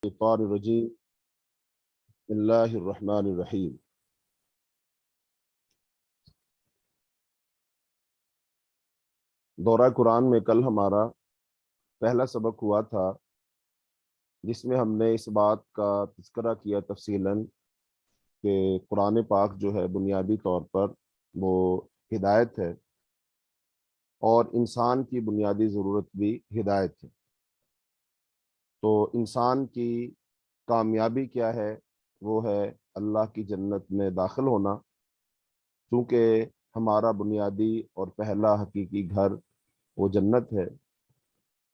الشیطان الرجیم بسم اللہ الرحمن الرحیم۔ دورہ قرآن میں کل ہمارا پہلا سبق ہوا تھا، جس میں ہم نے اس بات کا تذکرہ کیا تفصیلاً کہ قرآن پاک جو ہے بنیادی طور پر وہ ہدایت ہے، اور انسان کی بنیادی ضرورت بھی ہدایت ہے۔ تو انسان کی کامیابی کیا ہے؟ وہ ہے اللہ کی جنت میں داخل ہونا، چونکہ ہمارا بنیادی اور پہلا حقیقی گھر وہ جنت ہے۔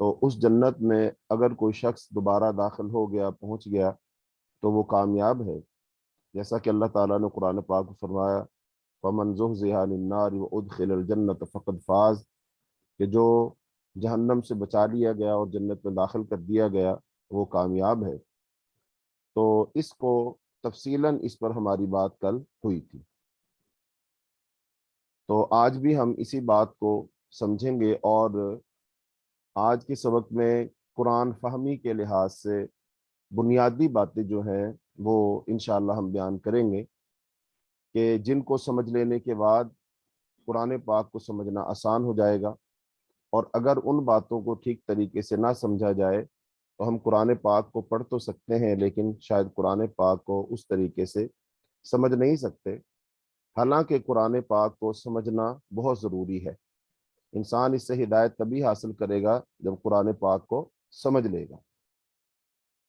تو اس جنت میں اگر کوئی شخص دوبارہ داخل ہو گیا، پہنچ گیا، تو وہ کامیاب ہے، جیسا کہ اللہ تعالیٰ نے قرآن پاک میں فرمایا فَمَنْ زُحْزِحَ عَنِ النَّارِ وَأُدْخِلَ الْجَنَّةَ فَقَدْ فَازَ، کہ جو جہنم سے بچا لیا گیا اور جنت میں داخل کر دیا گیا وہ کامیاب ہے۔ تو اس کو تفصیلاً اس پر ہماری بات کل ہوئی تھی، تو آج بھی ہم اسی بات کو سمجھیں گے، اور آج کے سبق میں قرآن فہمی کے لحاظ سے بنیادی باتیں جو ہیں وہ انشاءاللہ ہم بیان کریں گے، کہ جن کو سمجھ لینے کے بعد قرآن پاک کو سمجھنا آسان ہو جائے گا، اور اگر ان باتوں کو ٹھیک طریقے سے نہ سمجھا جائے تو ہم قرآن پاک کو پڑھ تو سکتے ہیں لیکن شاید قرآن پاک کو اس طریقے سے سمجھ نہیں سکتے، حالانکہ قرآن پاک کو سمجھنا بہت ضروری ہے۔ انسان اس سے ہدایت تبھی حاصل کرے گا جب قرآن پاک کو سمجھ لے گا۔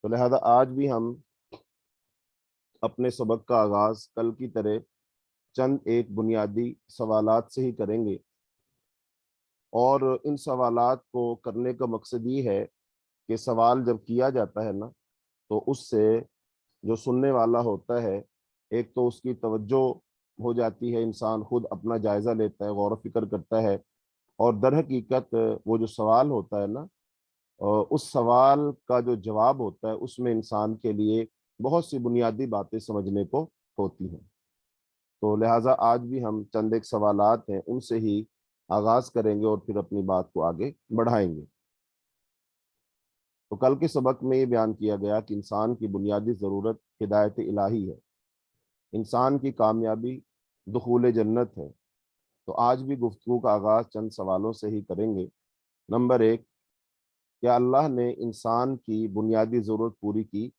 تو لہذا آج بھی ہم اپنے سبق کا آغاز کل کی طرح چند ایک بنیادی سوالات سے ہی کریں گے، اور ان سوالات کو کرنے کا مقصد یہ ہے کہ سوال جب کیا جاتا ہے نا، تو اس سے جو سننے والا ہوتا ہے، ایک تو اس کی توجہ ہو جاتی ہے، انسان خود اپنا جائزہ لیتا ہے، غور و فکر کرتا ہے، اور در حقیقت وہ جو سوال ہوتا ہے نا، اس سوال کا جو جواب ہوتا ہے اس میں انسان کے لیے بہت سی بنیادی باتیں سمجھنے کو ہوتی ہیں۔ تو لہٰذا آج بھی ہم چند ایک سوالات ہیں ان سے ہی آغاز کریں گے اور پھر اپنی بات کو آگے بڑھائیں گے۔ تو کل کے سبق میں یہ بیان کیا گیا کہ انسان کی بنیادی ضرورت ہدایت الہی ہے، انسان کی کامیابی دخول جنت ہے۔ تو آج بھی گفتگو کا آغاز چند سوالوں سے ہی کریں گے۔ نمبر ایک، کیا اللہ نے انسان کی بنیادی ضرورت پوری کی؟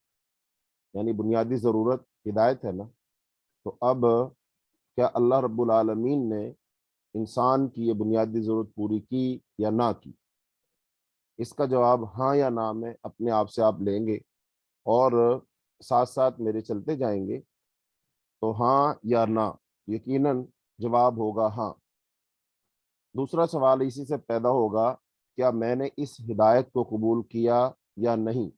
یعنی بنیادی ضرورت ہدایت ہے نا، تو اب کیا اللہ رب العالمین نے انسان کی یہ بنیادی ضرورت پوری کی یا نہ کی؟ اس کا جواب ہاں یا نہ میں اپنے آپ سے آپ لیں گے، اور ساتھ ساتھ میرے چلتے جائیں گے۔ تو ہاں یا نہ، یقیناً جواب ہوگا ہاں۔ دوسرا سوال اسی سے پیدا ہوگا، کیا میں نے اس ہدایت کو قبول کیا یا نہیں،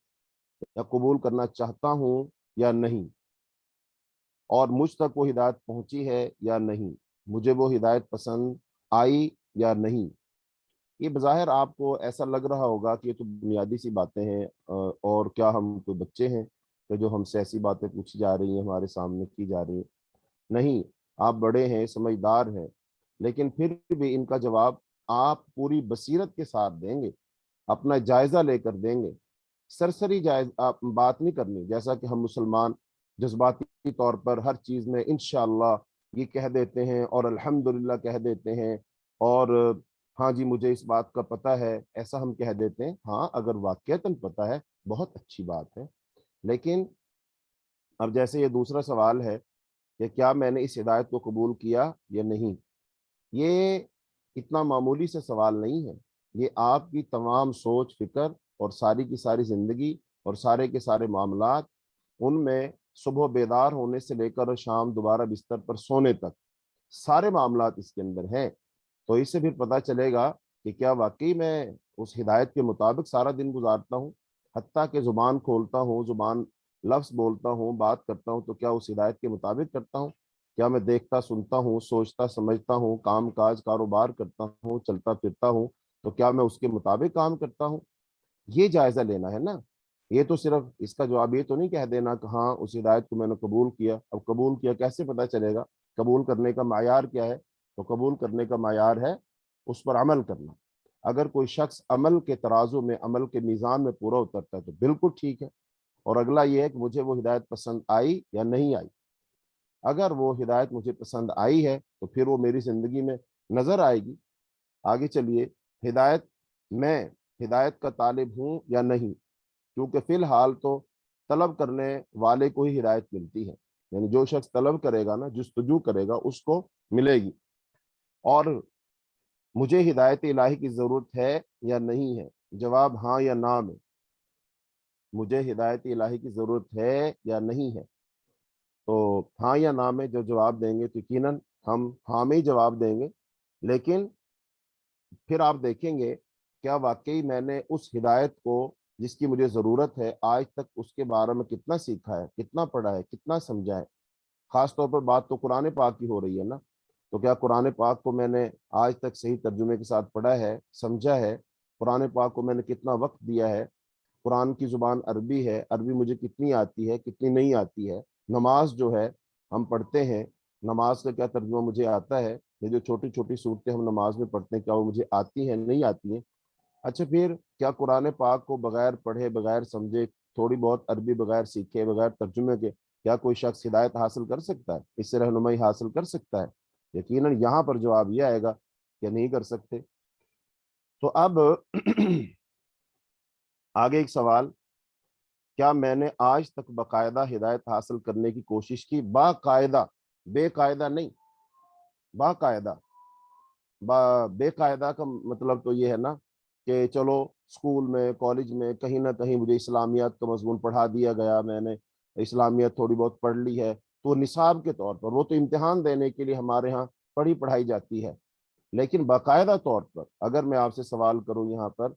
یا قبول کرنا چاہتا ہوں یا نہیں، اور مجھ تک وہ ہدایت پہنچی ہے یا نہیں، مجھے وہ ہدایت پسند آئی یا نہیں۔ یہ بظاہر آپ کو ایسا لگ رہا ہوگا کہ یہ تو بنیادی سی باتیں ہیں، اور کیا ہم کوئی بچے ہیں کہ جو ہم سے ایسی باتیں پوچھی جا رہی ہیں، ہمارے سامنے کی جا رہی ہیں؟ نہیں، آپ بڑے ہیں، سمجھدار ہیں، لیکن پھر بھی ان کا جواب آپ پوری بصیرت کے ساتھ دیں گے، اپنا جائزہ لے کر دیں گے۔ سرسری بات نہیں کرنی، جیسا کہ ہم مسلمان جذباتی طور پر ہر چیز میں انشاءاللہ یہ کہہ دیتے ہیں اور الحمدللہ کہہ دیتے ہیں، اور ہاں جی مجھے اس بات کا پتہ ہے، ایسا ہم کہہ دیتے ہیں۔ ہاں، اگر واقعتاً پتہ ہے بہت اچھی بات ہے، لیکن اب جیسے یہ دوسرا سوال ہے کہ کیا میں نے اس ہدایت کو قبول کیا یا نہیں، یہ اتنا معمولی سے سوال نہیں ہے۔ یہ آپ کی تمام سوچ فکر اور ساری کی ساری زندگی اور سارے کے سارے معاملات، ان میں صبح بیدار ہونے سے لے کر شام دوبارہ بستر پر سونے تک سارے معاملات اس کے اندر ہیں۔ تو اس سے پھر پتہ چلے گا کہ کیا واقعی میں اس ہدایت کے مطابق سارا دن گزارتا ہوں، حتیٰ کہ زبان کھولتا ہوں، زبان لفظ بولتا ہوں، بات کرتا ہوں، تو کیا اس ہدایت کے مطابق کرتا ہوں؟ کیا میں دیکھتا سنتا ہوں، سوچتا سمجھتا ہوں، کام کاج کاروبار کرتا ہوں، چلتا پھرتا ہوں، تو کیا میں اس کے مطابق کام کرتا ہوں؟ یہ جائزہ لینا ہے نا۔ یہ تو صرف اس کا جواب یہ تو نہیں کہہ دینا کہ ہاں اس ہدایت کو میں نے قبول کیا۔ اب قبول کیا کیسے پتہ چلے گا؟ قبول کرنے کا معیار کیا ہے؟ تو قبول کرنے کا معیار ہے اس پر عمل کرنا۔ اگر کوئی شخص عمل کے ترازو میں، عمل کے میزان میں پورا اترتا ہے تو بالکل ٹھیک ہے، اور اگلا یہ ہے کہ مجھے وہ ہدایت پسند آئی یا نہیں آئی۔ اگر وہ ہدایت مجھے پسند آئی ہے تو پھر وہ میری زندگی میں نظر آئے گی۔ آگے چلیے، ہدایت، میں ہدایت کا طالب ہوں یا نہیں، کیونکہ فی الحال تو طلب کرنے والے کو ہی ہدایت ملتی ہے، یعنی جو شخص طلب کرے گا نا، جستجو کرے گا، اس کو ملے گی۔ اور مجھے ہدایت الہی کی ضرورت ہے یا نہیں ہے، جواب ہاں یا نہ میں۔ مجھے ہدایت الہی کی ضرورت ہے یا نہیں ہے، تو ہاں یا نہ میں جو جواب دیں گے تو یقیناً ہم ہاں میں ہی جواب دیں گے۔ لیکن پھر آپ دیکھیں گے کیا واقعی میں نے اس ہدایت کو جس کی مجھے ضرورت ہے آج تک اس کے بارے میں کتنا سیکھا ہے، کتنا پڑھا ہے، کتنا سمجھا ہے۔ خاص طور پر بات تو قرآن پاک کی ہو رہی ہے نا، تو کیا قرآن پاک کو میں نے آج تک صحیح ترجمے کے ساتھ پڑھا ہے، سمجھا ہے؟ قرآن پاک کو میں نے کتنا وقت دیا ہے؟ قرآن کی زبان عربی ہے، عربی مجھے کتنی آتی ہے، کتنی نہیں آتی ہے؟ نماز جو ہے ہم پڑھتے ہیں، نماز کا کیا ترجمہ مجھے آتا ہے؟ یہ جو چھوٹی چھوٹی صورتیں ہم نماز میں پڑھتے ہیں، کیا وہ مجھے آتی ہیں، نہیں آتی ہیں؟ اچھا، پھر کیا قرآن پاک کو بغیر پڑھے، بغیر سمجھے، تھوڑی بہت عربی بغیر سیکھے، بغیر ترجمے کے، کیا کوئی شخص ہدایت حاصل کر سکتا ہے، اس سے رہنمائی حاصل کر سکتا ہے؟ یقیناً یہاں پر جواب یہ آئے گا کہ نہیں کر سکتے۔ تو اب آگے ایک سوال، کیا میں نے آج تک باقاعدہ ہدایت حاصل کرنے کی کوشش کی؟ باقاعدہ، بے قاعدہ نہیں، باقاعدہ۔ بے قاعدہ کا مطلب تو یہ ہے نا کہ چلو اسکول میں، کالج میں کہیں نہ کہیں مجھے اسلامیات کا مضمون پڑھا دیا گیا، میں نے اسلامیات تھوڑی بہت پڑھ لی ہے، تو نصاب کے طور پر وہ تو امتحان دینے کے لیے ہمارے ہاں پڑھی پڑھائی جاتی ہے۔ لیکن باقاعدہ طور پر اگر میں آپ سے سوال کروں یہاں پر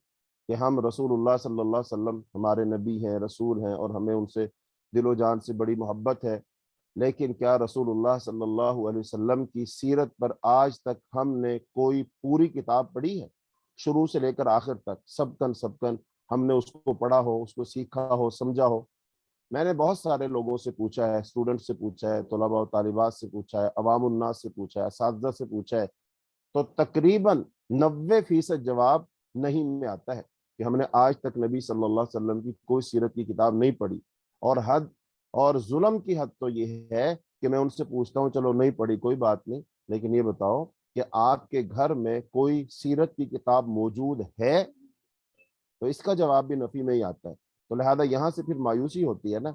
کہ ہم رسول اللہ صلی اللہ علیہ وسلم ہمارے نبی ہیں، رسول ہیں، اور ہمیں ان سے دل و جان سے بڑی محبت ہے، لیکن کیا رسول اللہ صلی اللہ علیہ وسلم کی سیرت پر آج تک ہم نے کوئی پوری کتاب پڑھی ہے؟ شروع سے لے کر آخر تک سبکن ہم نے اس کو پڑھا ہو، اس کو سیکھا ہو، سمجھا ہو؟ میں نے بہت سارے لوگوں سے پوچھا ہے، اسٹوڈنٹ سے پوچھا ہے، طلباء و طالبات سے پوچھا ہے، عوام الناس سے پوچھا ہے، اساتذہ سے پوچھا ہے، تو تقریباً 90% جواب نہیں میں آتا ہے کہ ہم نے آج تک نبی صلی اللہ علیہ وسلم کی کوئی سیرت کی کتاب نہیں پڑھی۔ اور حد اور ظلم کی حد تو یہ ہے کہ میں ان سے پوچھتا ہوں چلو نہیں پڑھی کوئی بات نہیں، لیکن یہ بتاؤ کہ آپ کے گھر میں کوئی سیرت کی کتاب موجود ہے؟ تو اس کا جواب بھی نفی میں ہی آتا ہے۔ تو لہذا یہاں سے پھر مایوسی ہوتی ہے نا۔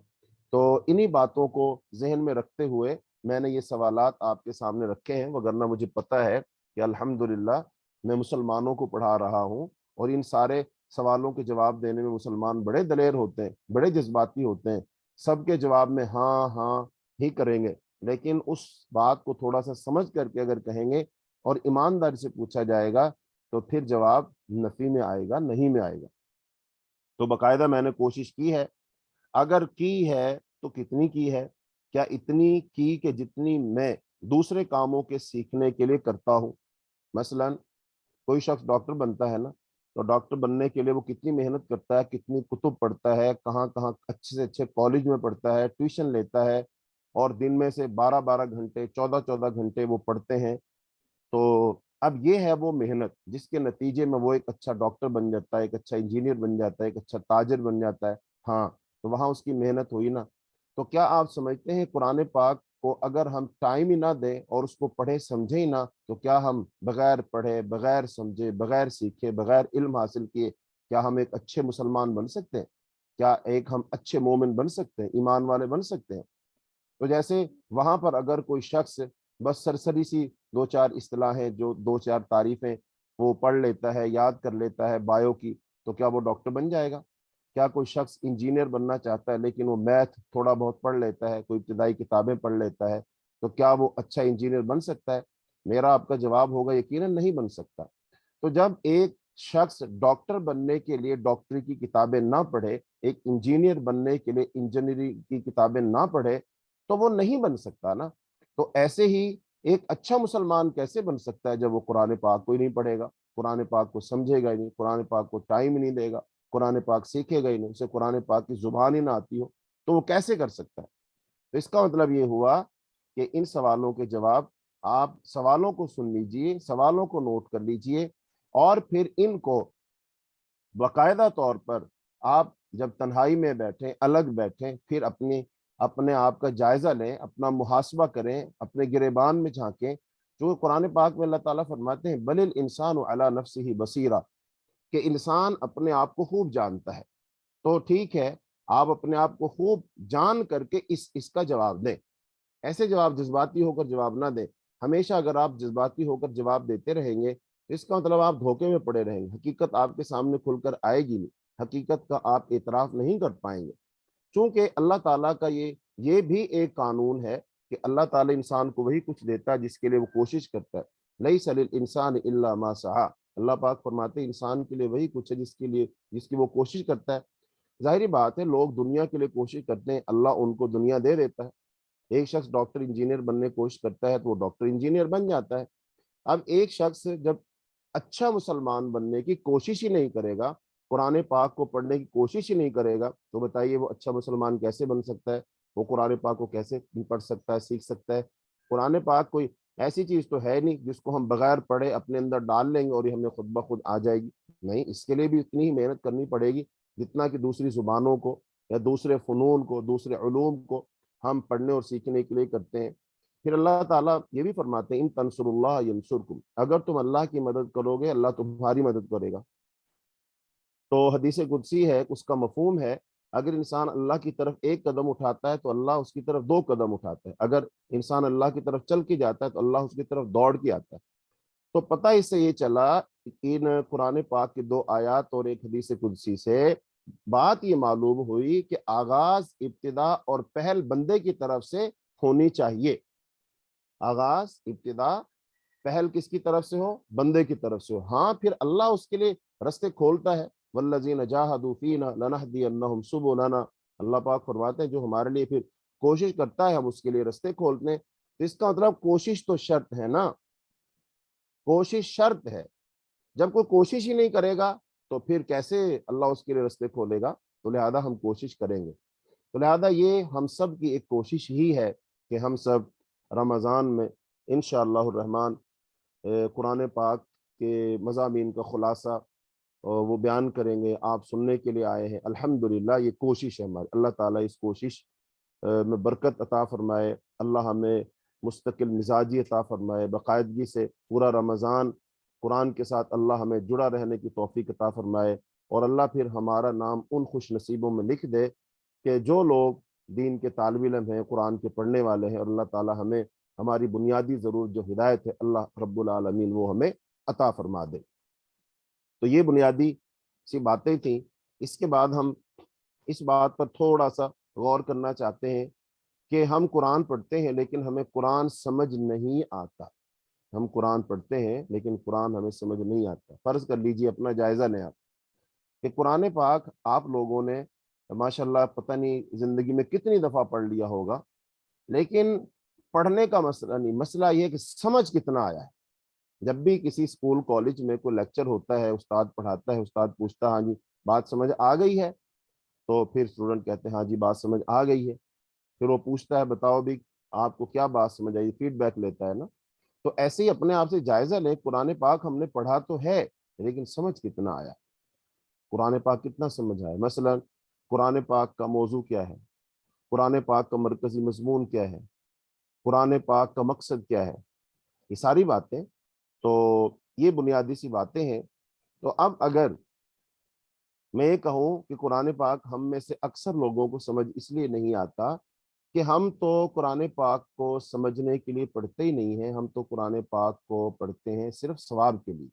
تو انہی باتوں کو ذہن میں رکھتے ہوئے میں نے یہ سوالات آپ کے سامنے رکھے ہیں، وگرنہ مجھے پتا ہے کہ الحمدللہ میں مسلمانوں کو پڑھا رہا ہوں، اور ان سارے سوالوں کے جواب دینے میں مسلمان بڑے دلیر ہوتے ہیں، بڑے جذباتی ہوتے ہیں، سب کے جواب میں ہاں ہاں ہی کریں گے، لیکن اس بات کو تھوڑا سا سمجھ کر کے اگر کہیں گے اور ایمانداری سے پوچھا جائے گا تو پھر جواب نفی میں آئے گا، نہیں میں آئے گا۔ تو باقاعدہ میں نے کوشش کی ہے، اگر کی ہے تو کتنی کی ہے؟ کیا اتنی کی کہ جتنی میں دوسرے کاموں کے سیکھنے کے لیے کرتا ہوں؟ مثلا کوئی شخص ڈاکٹر بنتا ہے نا، تو ڈاکٹر بننے کے لیے وہ کتنی محنت کرتا ہے، کتنی کتب پڑھتا ہے، کہاں کہاں اچھے سے اچھے کالج میں پڑھتا ہے، ٹیوشن لیتا ہے، اور دن میں سے 12 12 گھنٹے، 14 14 گھنٹے وہ پڑھتے ہیں۔ تو اب یہ ہے وہ محنت جس کے نتیجے میں وہ ایک اچھا ڈاکٹر بن جاتا ہے، ایک اچھا انجینئر بن جاتا ہے، ایک اچھا تاجر بن جاتا ہے۔ ہاں، تو وہاں اس کی محنت ہوئی نا۔ تو کیا آپ سمجھتے ہیں قرآن پاک کو اگر ہم ٹائم ہی نہ دیں اور اس کو پڑھے سمجھے ہی نہ، تو کیا ہم بغیر پڑھے، بغیر سمجھے، بغیر سیکھے، بغیر علم حاصل کیے، کیا ہم ایک اچھے مسلمان بن سکتے ہیں؟ کیا ایک ہم اچھے مومن بن سکتے ہیں، ایمان والے بن سکتے ہیں؟ تو جیسے وہاں پر اگر کوئی شخص بس سرسری سی دو چار اصطلاحیں، جو دو چار تعریفیں وہ پڑھ لیتا ہے، یاد کر لیتا ہے بایو کی، تو کیا وہ ڈاکٹر بن جائے گا؟ کیا کوئی شخص انجینئر بننا چاہتا ہے لیکن وہ میتھ تھوڑا بہت پڑھ لیتا ہے، کوئی ابتدائی کتابیں پڑھ لیتا ہے، تو کیا وہ اچھا انجینئر بن سکتا ہے؟ میرا آپ کا جواب ہوگا یقیناً نہیں بن سکتا۔ تو جب ایک شخص ڈاکٹر بننے کے لیے ڈاکٹری کی کتابیں نہ پڑھے، ایک انجینئر بننے کے لیے انجینئرنگ کی کتابیں نہ پڑھے، تو وہ نہیں بن سکتا نا۔ تو ایسے ہی ایک اچھا مسلمان کیسے بن سکتا ہے جب وہ قرآن پاک کو ہی نہیں پڑھے گا، قرآن پاک کو سمجھے گا ہی نہیں، قرآن پاک کو ٹائم ہی نہیں دے گا، قرآن پاک سیکھے گا ہی نہیں، اسے قرآن پاک کی زبان ہی نہ آتی ہو، تو وہ کیسے کر سکتا ہے؟ تو اس کا مطلب یہ ہوا کہ ان سوالوں کے جواب، آپ سوالوں کو سن لیجئے، سوالوں کو نوٹ کر لیجئے، اور پھر ان کو باقاعدہ طور پر آپ جب تنہائی میں بیٹھیں، الگ بیٹھیں، پھر اپنے آپ کا جائزہ لیں، اپنا محاسبہ کریں، اپنے گریبان میں جھانکیں. جو قرآن پاک میں اللہ تعالیٰ فرماتے ہیں بل الانسان علی نفسہ بصیرہ، کہ انسان اپنے آپ کو خوب جانتا ہے. تو ٹھیک ہے، آپ اپنے آپ کو خوب جان کر کے اس کا جواب دیں. ایسے جواب جذباتی ہو کر جواب نہ دیں. ہمیشہ اگر آپ جذباتی ہو کر جواب دیتے رہیں گے تو اس کا مطلب آپ دھوکے میں پڑے رہیں گے. حقیقت آپ کے سامنے کھل کر آئے گی نہیں، حقیقت کا آپ اعتراف نہیں کر پائیں گے. چونکہ اللہ تعالیٰ کا یہ بھی ایک قانون ہے کہ اللہ تعالیٰ انسان کو وہی کچھ دیتا ہے جس کے لیے وہ کوشش کرتا ہے. لیس للانسان الا ما سعی. اللہ پاک فرماتے ہیں انسان کے لیے وہی کچھ ہے جس کی وہ کوشش کرتا ہے. ظاہری بات ہے لوگ دنیا کے لیے کوشش کرتے ہیں، اللہ ان کو دنیا دے دیتا ہے. ایک شخص ڈاکٹر انجینئر بننے کی کوشش کرتا ہے تو وہ ڈاکٹر انجینئر بن جاتا ہے. اب ایک شخص جب اچھا مسلمان بننے کی کوشش ہی نہیں کرے گا، قرآن پاک کو پڑھنے کی کوشش ہی نہیں کرے گا، تو بتائیے وہ اچھا مسلمان کیسے بن سکتا ہے؟ وہ قرآن پاک کو کیسے پڑھ سکتا ہے، سیکھ سکتا ہے؟ قرآن پاک کوئی ایسی چیز تو ہے نہیں جس کو ہم بغیر پڑھے اپنے اندر ڈال لیں گے اور یہ ہمیں خود بخود آ جائے گی. نہیں، اس کے لیے بھی اتنی ہی محنت کرنی پڑے گی جتنا کہ دوسری زبانوں کو یا دوسرے فنون کو، دوسرے علوم کو ہم پڑھنے اور سیکھنے کے لیے کرتے ہیں. پھر اللہ تعالیٰ یہ بھی فرماتے ہیں ان تنصر اللہ ینصرکم، اگر تم اللہ کی مدد کرو گے اللہ تمہاری مدد کرے گا. تو حدیث قدسی ہے، اس کا مفہوم ہے اگر انسان اللہ کی طرف ایک قدم اٹھاتا ہے تو اللہ اس کی طرف دو قدم اٹھاتا ہے. اگر انسان اللہ کی طرف چل کے جاتا ہے تو اللہ اس کی طرف دوڑ کے آتا ہے. تو پتہ اس سے یہ چلا ان قرآن پاک کی دو آیات اور ایک حدیث قدسی سے بات یہ معلوم ہوئی کہ آغاز، ابتدا اور پہل بندے کی طرف سے ہونی چاہیے. آغاز، ابتدا، پہل کس کی طرف سے ہو؟ بندے کی طرف سے ہو. ہاں پھر اللہ اس کے لیے رستے کھولتا ہے. والذین جاہدوا فینا لنہدینہم سبلنا. اللہ پاک فرماتے ہیں جو ہمارے لیے پھر کوشش کرتا ہے ہم اس کے لیے رستے کھولتے ہیں. تو اس کا مطلب کوشش تو شرط ہے نا، کوشش شرط ہے. جب کوئی کوشش ہی نہیں کرے گا تو پھر کیسے اللہ اس کے لیے رستے کھولے گا؟ تو لہذا ہم کوشش کریں گے. تو لہذا یہ ہم سب کی ایک کوشش ہی ہے کہ ہم سب رمضان میں انشاءاللہ الرحمن قرآن پاک کے مضامین کا خلاصہ وہ بیان کریں گے. آپ سننے کے لیے آئے ہیں، الحمدللہ یہ کوشش ہے ہماری. اللہ تعالیٰ اس کوشش میں برکت عطا فرمائے. اللہ ہمیں مستقل مزاجی عطا فرمائے، باقاعدگی سے پورا رمضان قرآن کے ساتھ اللہ ہمیں جڑا رہنے کی توفیق عطا فرمائے. اور اللہ پھر ہمارا نام ان خوش نصیبوں میں لکھ دے کہ جو لوگ دین کے طالب علم ہیں، قرآن کے پڑھنے والے ہیں، اور اللہ تعالیٰ ہمیں ہماری بنیادی ضرورت جو ہدایت ہے اللہ رب العالمین وہ ہمیں عطا فرما دے. تو یہ بنیادی سی باتیں تھیں. اس کے بعد ہم اس بات پر تھوڑا سا غور کرنا چاہتے ہیں کہ ہم قرآن پڑھتے ہیں لیکن ہمیں قرآن سمجھ نہیں آتا. ہم قرآن پڑھتے ہیں لیکن قرآن ہمیں سمجھ نہیں آتا. فرض کر لیجئے، اپنا جائزہ لیں آپ کہ قرآن پاک آپ لوگوں نے ماشاءاللہ پتہ نہیں زندگی میں کتنی دفعہ پڑھ لیا ہوگا، لیکن پڑھنے کا مسئلہ نہیں، مسئلہ یہ ہے کہ سمجھ کتنا آیا ہے. جب بھی کسی اسکول کالج میں کوئی لیکچر ہوتا ہے، استاد پڑھاتا ہے، استاد پوچھتا ہے ہاں جی بات سمجھ آ گئی ہے، تو پھر اسٹوڈنٹ کہتے ہیں ہاں جی بات سمجھ آ گئی ہے. پھر وہ پوچھتا ہے بتاؤ بھی آپ کو کیا بات سمجھ آئی، فیڈ بیک لیتا ہے نا. تو ایسے ہی اپنے آپ سے جائزہ لیں، قرآن پاک ہم نے پڑھا تو ہے لیکن سمجھ کتنا آیا، قرآن پاک کتنا سمجھ آیا. مثلا قرآن پاک کا موضوع کیا ہے، قرآن پاک کا مرکزی مضمون کیا ہے، قرآن پاک کا مقصد کیا ہے، یہ ساری باتیں تو یہ بنیادی سی باتیں ہیں. تو اب اگر میں یہ کہوں کہ قرآن پاک ہم میں سے اکثر لوگوں کو سمجھ اس لیے نہیں آتا کہ ہم تو قرآن پاک کو سمجھنے کے لیے پڑھتے ہی نہیں ہیں. ہم تو قرآن پاک کو پڑھتے ہیں صرف ثواب کے لیے،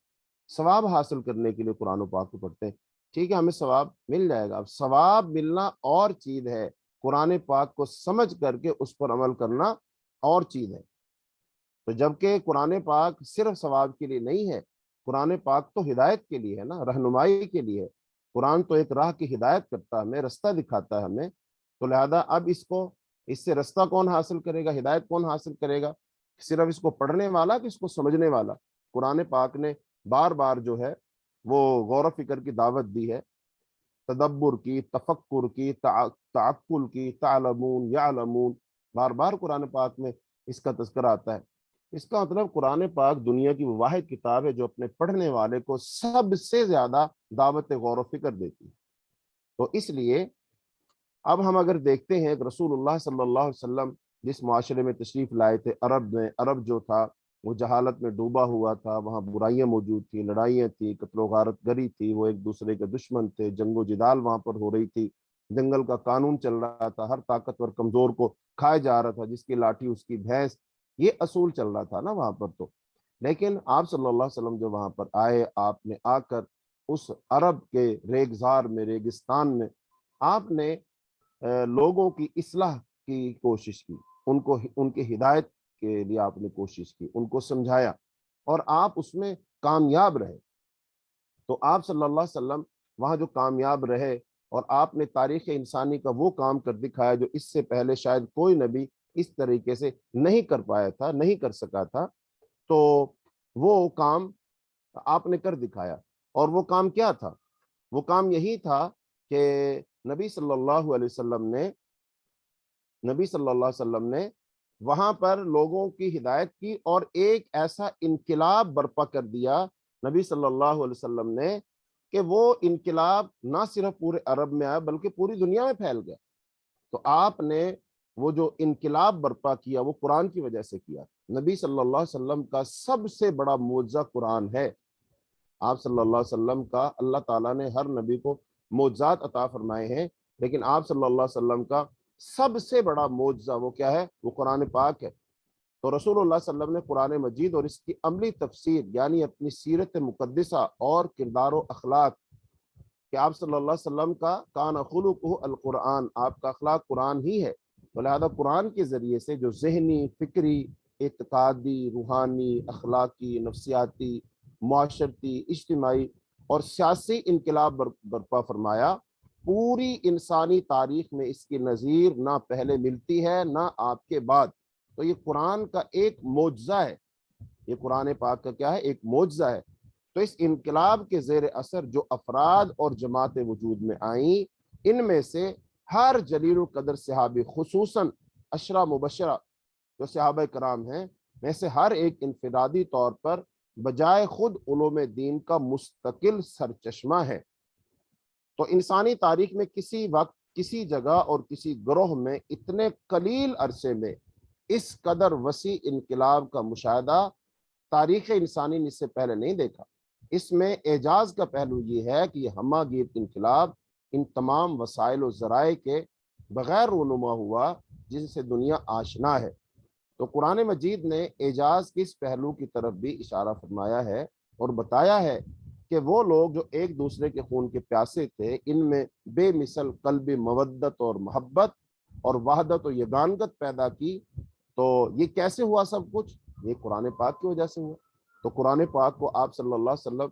ثواب حاصل کرنے کے لیے قرآن پاک کو پڑھتے ہیں. ٹھیک ہے، ہمیں ثواب مل جائے گا. اب ثواب ملنا اور چیز ہے، قرآن پاک کو سمجھ کر کے اس پر عمل کرنا اور چیز ہے. تو جبکہ قرآن پاک صرف ثواب کے لیے نہیں ہے، قرآن پاک تو ہدایت کے لیے ہے نا، رہنمائی کے لیے ہے. قرآن تو ایک راہ کی ہدایت کرتا ہے، ہمیں رستہ دکھاتا ہے ہمیں. تو لہذا اب اس سے رستہ کون حاصل کرے گا، ہدایت کون حاصل کرے گا؟ صرف اس کو پڑھنے والا کہ اس کو سمجھنے والا؟ قرآن پاک نے بار بار جو ہے وہ غور و فکر کی دعوت دی ہے، تدبر کی، تفکر کی، تعقل کی، تعلمون یعلمون، بار بار قرآن پاک میں اس کا تذکرہ آتا ہے. اس کا مطلب قرآن پاک دنیا کی وہ واحد کتاب ہے جو اپنے پڑھنے والے کو سب سے زیادہ دعوت غور و فکر دیتی ہے. تو اس لیے اب ہم اگر دیکھتے ہیں کہ رسول اللہ صلی اللہ علیہ وسلم جس معاشرے میں تشریف لائے تھے، عرب جو تھا وہ جہالت میں ڈوبا ہوا تھا، وہاں برائیاں موجود تھیں، لڑائیاں تھیں، قتل و غارت گری تھی، وہ ایک دوسرے کے دشمن تھے، جنگ و جدال وہاں پر ہو رہی تھی، جنگل کا قانون چل رہا تھا، ہر طاقتور کمزور کو کھایا جا رہا تھا، جس کی لاٹھی اس کی بھینس، یہ اصول چل رہا تھا نا وہاں پر تو۔ لیکن آپ صلی اللہ علیہ وسلم جو وہاں پر آئے، آپ نے آ کر اس عرب کے ریگزار میں، ریگستان میں آپ نے لوگوں کی اصلاح کی کوشش کی، ان کے ہدایت کے لیے آپ نے کوشش کی، ان کو سمجھایا، اور آپ اس میں کامیاب رہے۔ تو آپ صلی اللہ علیہ وسلم وہاں جو کامیاب رہے، اور آپ نے تاریخ انسانی کا وہ کام کر دکھایا جو اس سے پہلے شاید کوئی نبی اس طریقے سے نہیں کر پایا تھا، نہیں کر سکا تھا۔ تو وہ کام آپ نے کر دکھایا، اور وہ کام کیا تھا؟ وہ کام یہی تھا کہ نبی صلی اللہ علیہ وسلم نے وہاں پر لوگوں کی ہدایت کی، اور ایک ایسا انقلاب برپا کر دیا نبی صلی اللہ علیہ وسلم نے کہ وہ انقلاب نہ صرف پورے عرب میں آیا بلکہ پوری دنیا میں پھیل گیا۔ تو آپ نے وہ جو انقلاب برپا کیا وہ قرآن کی وجہ سے کیا۔ نبی صلی اللہ علیہ وسلم کا سب سے بڑا معجزہ قرآن ہے۔ آپ صلی اللہ علیہ وسلم کا، اللہ تعالیٰ نے ہر نبی کو معجزات عطا فرمائے ہیں، لیکن آپ صلی اللہ علیہ وسلم کا سب سے بڑا معجزہ وہ کیا ہے؟ وہ قرآن پاک ہے۔ تو رسول اللہ صلی اللہ علیہ وسلم نے قرآن مجید اور اس کی عملی تفسیر، یعنی اپنی سیرت مقدسہ اور کردار و اخلاق، کہ آپ صلی اللہ علیہ وسلم کا کان خلقہ القرآن، آپ کا اخلاق قرآن ہی ہے، تو لہذا قرآن کے ذریعے سے جو ذہنی، فکری، اعتقادی، روحانی، اخلاقی، نفسیاتی، معاشرتی، اجتماعی اور سیاسی انقلاب برپا فرمایا، پوری انسانی تاریخ میں اس کی نظیر نہ پہلے ملتی ہے نہ آپ کے بعد۔ تو یہ قرآن کا ایک معجزہ ہے، یہ قرآن پاک کا کیا ہے؟ ایک معجزہ ہے۔ تو اس انقلاب کے زیر اثر جو افراد اور جماعتیں وجود میں آئیں، ان میں سے ہر جلیل القدر صحابی، خصوصاً عشرہ مبشرہ جو صحابہ کرام ہیں میں سے ہر ایک انفرادی طور پر بجائے خود علوم دین کا مستقل سرچشمہ ہے۔ تو انسانی تاریخ میں کسی وقت، کسی جگہ اور کسی گروہ میں اتنے قلیل عرصے میں اس قدر وسیع انقلاب کا مشاہدہ تاریخ انسانی نے اس سے پہلے نہیں دیکھا۔ اس میں اعجاز کا پہلو یہ ہے کہ یہ ہمہ گیر انقلاب ان تمام وسائل و ذرائع کے بغیر رونما ہوا جن سے دنیا آشنا ہے۔ تو قرآن مجید نے اعجاز کے اس پہلو کی طرف بھی اشارہ فرمایا ہے اور بتایا ہے کہ وہ لوگ جو ایک دوسرے کے خون کے پیاسے تھے، ان میں بے مثل قلب مودت اور محبت اور وحدت و یگانگت پیدا کی۔ تو یہ کیسے ہوا سب کچھ؟ یہ قرآن پاک کی وجہ سے ہوا۔ تو قرآن پاک کو آپ صلی اللہ علیہ وسلم،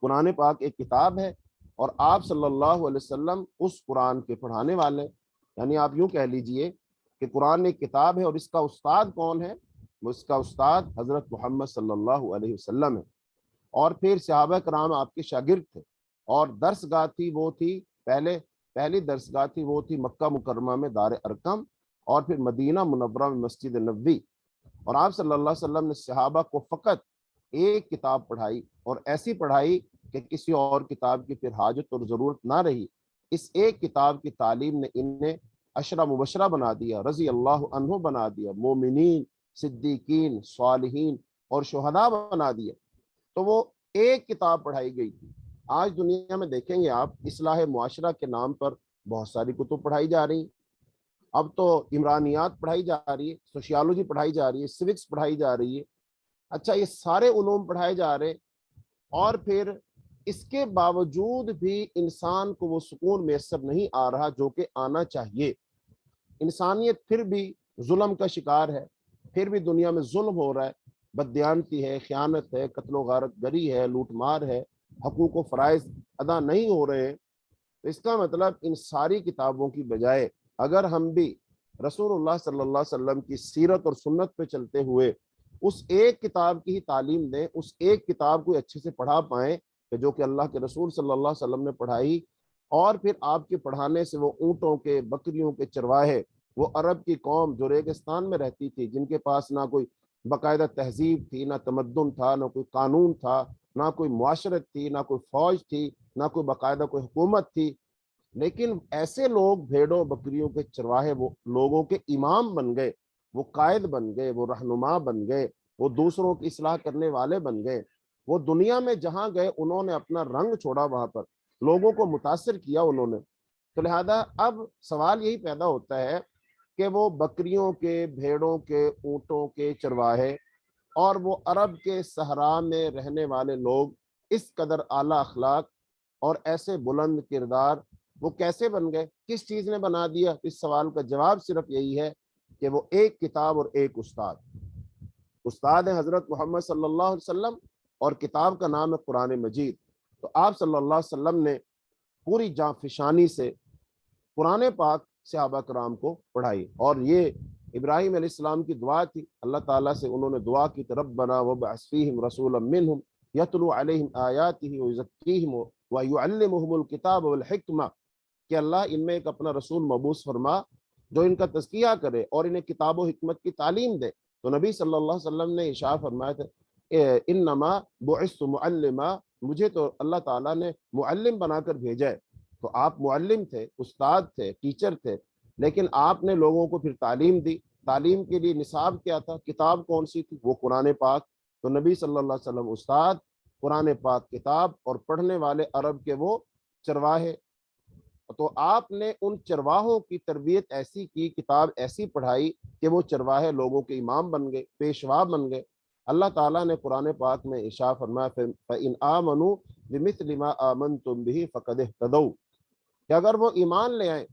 قرآن پاک ایک کتاب ہے اور آپ صلی اللہ علیہ وسلم اس قرآن کے پڑھانے والے، یعنی آپ یوں کہہ لیجئے کہ قرآن ایک کتاب ہے اور اس کا استاد کون ہے؟ اس کا استاد حضرت محمد صلی اللہ علیہ وسلم ہے، اور پھر صحابہ کرام آپ کے شاگرد تھے، اور درسگاہ تھی وہ تھی پہلی درسگاہ تھی وہ تھی مکہ مکرمہ میں دار ارقم، اور پھر مدینہ منورہ میں مسجد نبوی۔ اور آپ صلی اللہ علیہ وسلم نے صحابہ کو فقط ایک کتاب پڑھائی، اور ایسی پڑھائی کہ کسی اور کتاب کی پھر حاجت اور ضرورت نہ رہی۔ اس ایک کتاب کی تعلیم نے انہیں عشرہ مبشرہ بنا دیا، رضی اللہ عنہ بنا دیا، مومنین، صدیقین، صالحین اور شہداء بنا دیا۔ تو وہ ایک کتاب پڑھائی گئی تھی۔ آج دنیا میں دیکھیں گے آپ، اصلاح معاشرہ کے نام پر بہت ساری کتب پڑھائی جا رہی ہیں۔ اب تو عمرانیات پڑھائی جا رہی ہے، سوشیالوجی پڑھائی جا رہی ہے، سوکس پڑھائی جا رہی ہے۔ اچھا، یہ سارے علوم پڑھائے جا رہے، اور پھر اس کے باوجود بھی انسان کو وہ سکون میسر نہیں آ رہا جو کہ آنا چاہیے۔ انسانیت پھر بھی ظلم کا شکار ہے، پھر بھی دنیا میں ظلم ہو رہا ہے، بددیانتی ہے، خیانت ہے، قتل و غارت گری ہے، لوٹ مار ہے، حقوق و فرائض ادا نہیں ہو رہے۔ تو اس کا مطلب ان ساری کتابوں کی بجائے اگر ہم بھی رسول اللہ صلی اللہ علیہ وسلم کی سیرت اور سنت پہ چلتے ہوئے اس ایک کتاب کی ہی تعلیم دیں، اس ایک کتاب کو اچھے سے پڑھا پائیں کہ جو کہ اللہ کے رسول صلی اللہ علیہ وسلم نے پڑھائی، اور پھر آپ کے پڑھانے سے وہ اونٹوں کے، بکریوں کے چرواہے، وہ عرب کی قوم جو ریگستان میں رہتی تھی، جن کے پاس نہ کوئی باقاعدہ تہذیب تھی، نہ تمدن تھا، نہ کوئی قانون تھا، نہ کوئی معاشرت تھی، نہ کوئی فوج تھی، نہ کوئی باقاعدہ کوئی حکومت تھی، لیکن ایسے لوگ بھیڑوں بکریوں کے چرواہے وہ لوگوں کے امام بن گئے، وہ قائد بن گئے، وہ رہنما بن گئے، وہ دوسروں کی اصلاح کرنے والے بن گئے، وہ دنیا میں جہاں گئے انہوں نے اپنا رنگ چھوڑا، وہاں پر لوگوں کو متاثر کیا انہوں نے۔ تو لہذا اب سوال یہی پیدا ہوتا ہے کہ وہ بکریوں کے، بھیڑوں کے، اونٹوں کے چرواہے اور وہ عرب کے صحرا میں رہنے والے لوگ اس قدر اعلیٰ اخلاق اور ایسے بلند کردار وہ کیسے بن گئے؟ کس چیز نے بنا دیا؟ اس سوال کا جواب صرف یہی ہے کہ وہ ایک کتاب اور ایک استاد، استاد ہے حضرت محمد صلی اللہ علیہ وسلم، اور کتاب کا نام ہے قرآن مجید۔ تو آپ صلی اللہ علیہ وسلم نے پوری جاں فشانی سے قرآن پاک صحابہ کرام کو پڑھائی، اور یہ ابراہیم علیہ السلام کی دعا تھی، اللہ تعالیٰ سے انہوں نے دعا کی، ربنا وابعث فیہم رسولا منہم یتلو علیہم آیاتہ ویزکیہم ویعلمہم الکتاب والحکمہ، کہ اللہ ان میں ایک اپنا رسول مبعوث فرما جو ان کا تزکیہ کرے اور انہیں کتاب و حکمت کی تعلیم دے۔ تو نبی صلی اللہ علیہ وسلم نے ارشاد فرمایا تھا انما بعثت معلما، مجھے تو اللہ تعالیٰ نے معلم بنا کر بھیجا ہے۔ تو آپ معلم تھے، استاد تھے، ٹیچر تھے، لیکن آپ نے لوگوں کو پھر تعلیم دی۔ تعلیم کے لیے نصاب کیا تھا؟ کتاب کون سی تھی؟ وہ قرآن پاک۔ تو نبی صلی اللہ علیہ وسلم استاد، قرآن پاک کتاب، اور پڑھنے والے عرب کے وہ چرواہے۔ تو آپ نے ان چرواہوں کی تربیت ایسی کی، کتاب ایسی پڑھائی کہ وہ چرواہے لوگوں کے امام بن گئے، پیشوا بن گئے۔ اللہ تعالیٰ نے قرآن پاک میں ارشاد فرمایا فَإِنْ آمَنُوا بِمِثْلِ مَا آمَنْتُمْ بِهِ فَقَدِ اهْتَدَوْا، کہ اگر وہ ایمان لے آئیں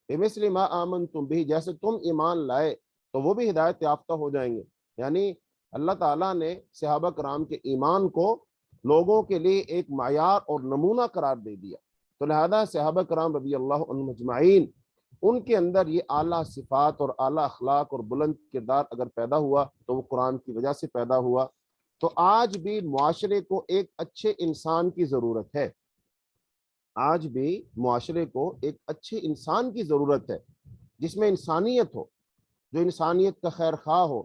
بِمِثْلِ مَا آمَنْتُمْ بِهِ، جیسے تم ایمان لائے، تو وہ بھی ہدایت یافتہ ہو جائیں گے۔ یعنی اللہ تعالیٰ نے صحابہ کرام کے ایمان کو لوگوں کے لیے ایک معیار اور نمونہ قرار دے دیا۔ تو لہذا صحابہ کرام رضی اللہ عنہم اجمعین، ان کے اندر یہ اعلیٰ صفات اور اعلیٰ اخلاق اور بلند کردار اگر پیدا ہوا تو وہ قرآن کی وجہ سے پیدا ہوا۔ تو آج بھی معاشرے کو ایک اچھے انسان کی ضرورت ہے، آج بھی معاشرے کو ایک اچھے انسان کی ضرورت ہے جس میں انسانیت ہو، جو انسانیت کا خیر خواہ ہو۔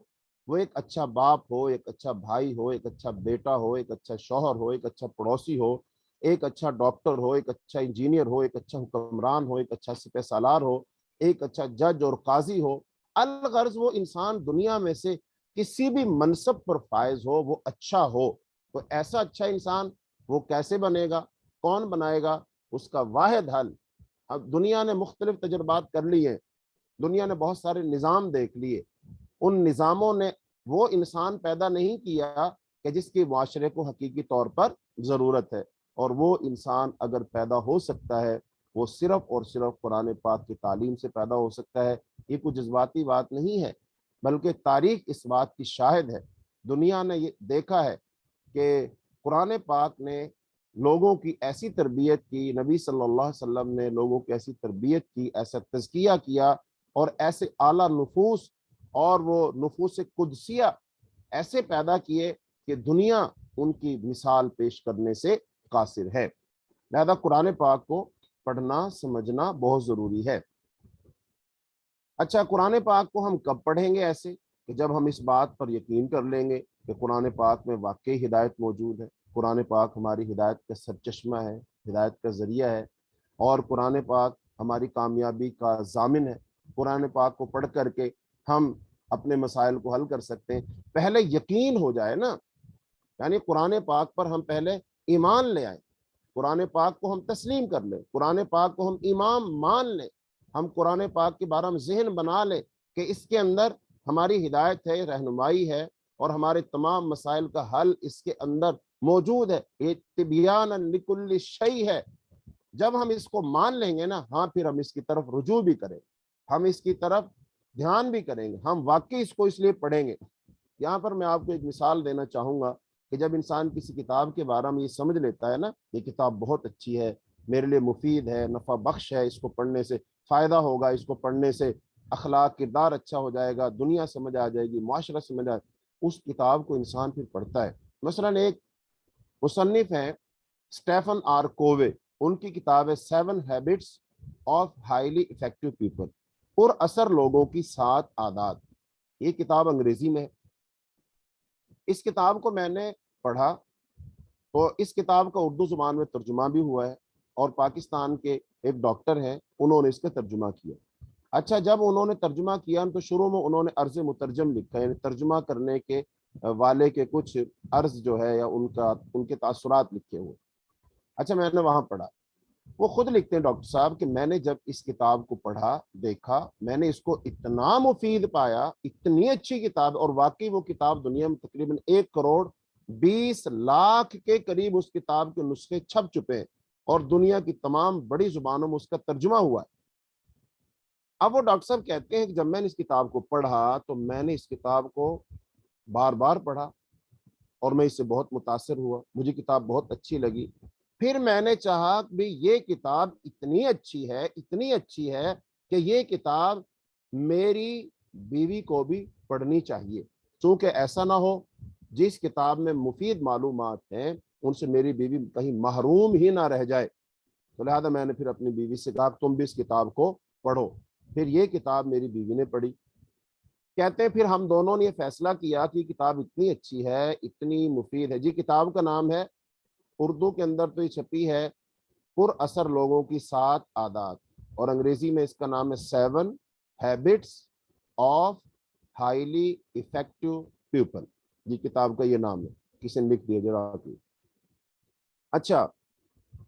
وہ ایک اچھا باپ ہو، ایک اچھا بھائی ہو، ایک اچھا بیٹا ہو، ایک اچھا شوہر ہو، ایک اچھا پڑوسی ہو، ایک اچھا ڈاکٹر ہو، ایک اچھا انجینئر ہو، ایک اچھا حکمران ہو، ایک اچھا سپہ سالار ہو، ایک اچھا جج اور قاضی ہو۔ الغرض وہ انسان دنیا میں سے کسی بھی منصب پر فائز ہو، وہ اچھا ہو۔ تو ایسا اچھا انسان وہ کیسے بنے گا؟ کون بنائے گا؟ اس کا واحد حل، اب دنیا نے مختلف تجربات کر لی ہیں، دنیا نے بہت سارے نظام دیکھ لیے، ان نظاموں نے وہ انسان پیدا نہیں کیا کہ جس کی معاشرے کو حقیقی طور پر ضرورت ہے، اور وہ انسان اگر پیدا ہو سکتا ہے وہ صرف اور صرف قرآن پاک کی تعلیم سے پیدا ہو سکتا ہے۔ یہ کوئی جذباتی بات نہیں ہے، بلکہ تاریخ اس بات کی شاہد ہے۔ دنیا نے یہ دیکھا ہے کہ قرآن پاک نے لوگوں کی ایسی تربیت کی، نبی صلی اللہ علیہ وسلم نے لوگوں کی ایسی تربیت کی، ایسا تزکیہ کیا، اور ایسے اعلیٰ نفوس اور وہ نفوس قدسیہ ایسے پیدا کیے کہ دنیا ان کی مثال پیش کرنے سے قاصر ہے۔ لہذا قرآن پاک کو پڑھنا سمجھنا بہت ضروری ہے۔ اچھا، قرآن پاک کو ہم کب پڑھیں گے؟ ایسے کہ جب ہم اس بات پر یقین کر لیں گے کہ قرآن پاک میں واقعی ہدایت موجود ہے، قرآن پاک ہماری ہدایت کا سرچشمہ ہے، ہدایت کا ذریعہ ہے، اور قرآن پاک ہماری کامیابی کا ضامن ہے۔ قرآن پاک کو پڑھ کر کے ہم اپنے مسائل کو حل کر سکتے ہیں۔ پہلے یقین ہو جائے نا، یعنی قرآن پاک پر ہم پہلے ایمان لے آئیں، قرآن پاک کو ہم تسلیم کر لیں، قرآن پاک کو ہم امام مان لیں، ہم قرآن پاک کے بارے میں ذہن بنا لیں کہ اس کے اندر ہماری ہدایت ہے، رہنمائی ہے، اور ہمارے تمام مسائل کا حل اس کے اندر موجود ہے۔ یہ تبیانا لکل شیء ہے۔ جب ہم اس کو مان لیں گے نا، ہاں پھر ہم اس کی طرف رجوع بھی کریں، ہم اس کی طرف دھیان بھی کریں گے، ہم واقعی اس کو اس لیے پڑھیں گے۔ یہاں پر میں آپ کو ایک مثال دینا چاہوں گا کہ جب انسان کسی کتاب کے بارے میں یہ سمجھ لیتا ہے نا، یہ کتاب بہت اچھی ہے، میرے لیے مفید ہے، نفع بخش ہے، اس کو پڑھنے سے فائدہ ہوگا، اس کو پڑھنے سے اخلاق کردار اچھا ہو جائے گا، دنیا سمجھ آ جائے گی، معاشرہ سمجھ آ جائے گا، اس کتاب کو انسان پھر پڑھتا ہے۔ مثلا ایک مصنف ہیں اسٹیفن آر کووے، ان کی کتاب ہے 7 habits of highly effective people, پر اثر لوگوں کی 7 عادات۔ یہ کتاب انگریزی میں ہے۔ اس کتاب کو میں نے پڑھا، تو اس کتاب کا اردو زبان میں ترجمہ بھی ہوا ہے، اور پاکستان کے ایک ڈاکٹر ہیں، انہوں نے اس کا ترجمہ کیا۔ اچھا، جب انہوں نے ترجمہ کیا تو شروع میں انہوں نے عرض مترجم لکھا، یعنی ترجمہ کرنے کے والے کے کچھ عرض جو ہے یا ان کے تاثرات لکھے ہوئے۔ اچھا، میں نے وہاں پڑھا، وہ خود لکھتے ہیں ڈاکٹر صاحب کہ میں نے جب اس کتاب کو پڑھا، دیکھا، میں نے اس کو اتنا مفید پایا، اتنی اچھی کتاب، اور واقعی وہ کتاب دنیا میں تقریباً 1,20,00,000 کے قریب اس کتاب کے نسخے چھپ چکے ہیں، اور دنیا کی تمام بڑی زبانوں میں اس کا ترجمہ ہوا ہے۔ اب وہ ڈاکٹر صاحب کہتے ہیں کہ جب میں نے اس کتاب کو پڑھا تو میں نے اس کتاب کو بار بار پڑھا اور میں اس سے بہت متاثر ہوا، مجھے کتاب بہت اچھی لگی۔ پھر میں نے چاہا کہ یہ کتاب اتنی اچھی ہے، اتنی اچھی ہے کہ یہ کتاب میری بیوی کو بھی پڑھنی چاہیے، چونکہ ایسا نہ ہو جس کتاب میں مفید معلومات ہیں ان سے میری بیوی کہیں محروم ہی نہ رہ جائے۔ تو لہذا میں نے پھر اپنی بیوی سے کہا تم بھی اس کتاب کو پڑھو۔ پھر یہ کتاب میری بیوی نے پڑھی۔ کہتے ہیں پھر ہم دونوں نے یہ فیصلہ کیا کہ کتاب اتنی اچھی ہے، اتنی مفید ہے۔ جی کتاب کا نام ہے، اردو کے اندر تو یہ چھپی ہے، پر اثر لوگوں کی 7 عادات، اور انگریزی میں اس کا نام ہے 7 Habits of Highly Effective People۔ جی کتاب کا یہ نام ہے، کسی نے لکھ دیا ذرا۔ اچھا،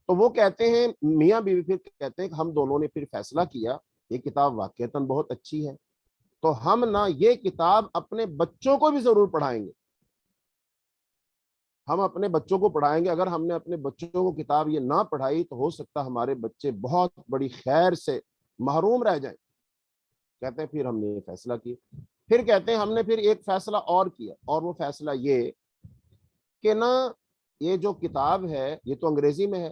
تو وہ کہتے ہیں میاں بیوی پھر کہتے ہیں کہ ہم دونوں نے پھر فیصلہ کیا یہ کتاب واقعتاً بہت اچھی ہے، تو ہم نہ یہ کتاب اپنے بچوں کو بھی ضرور پڑھائیں گے، ہم اپنے بچوں کو پڑھائیں گے۔ اگر ہم نے اپنے بچوں کو کتاب یہ نہ پڑھائی تو ہو سکتا ہمارے بچے بہت بڑی خیر سے محروم رہ جائیں۔ کہتے ہیں پھر ہم نے یہ فیصلہ کیا۔ پھر کہتے ہیں ہم نے پھر ایک فیصلہ اور کیا، اور وہ فیصلہ یہ کہ نہ یہ جو کتاب ہے یہ تو انگریزی میں ہے،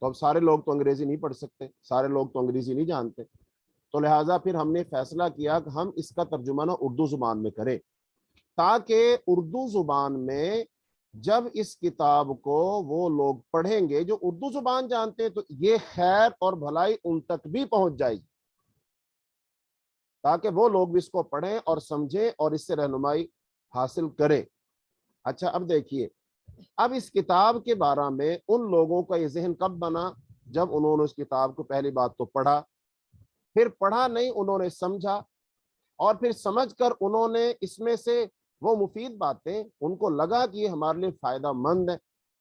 تو اب سارے لوگ تو انگریزی نہیں پڑھ سکتے، سارے لوگ تو انگریزی نہیں جانتے، تو لہٰذا پھر ہم نے فیصلہ کیا کہ ہم اس کا ترجمہ نہ اردو زبان میں کریں، تاکہ اردو زبان میں جب اس کتاب کو وہ لوگ پڑھیں گے جو اردو زبان جانتے ہیں تو یہ خیر اور بھلائی ان تک بھی پہنچ جائے گی، تاکہ وہ لوگ بھی اس کو پڑھیں اور سمجھیں اور اس سے رہنمائی حاصل کریں۔ اچھا، اب دیکھیے، اب اس کتاب کے بارے میں ان لوگوں کا یہ ذہن کب بنا؟ جب انہوں نے اس کتاب کو پہلی بات تو پڑھا، پھر پڑھا نہیں، انہوں نے سمجھا، اور پھر سمجھ کر انہوں نے اس میں سے وہ مفید باتیں ان کو لگا کہ یہ ہمارے لیے فائدہ مند ہے،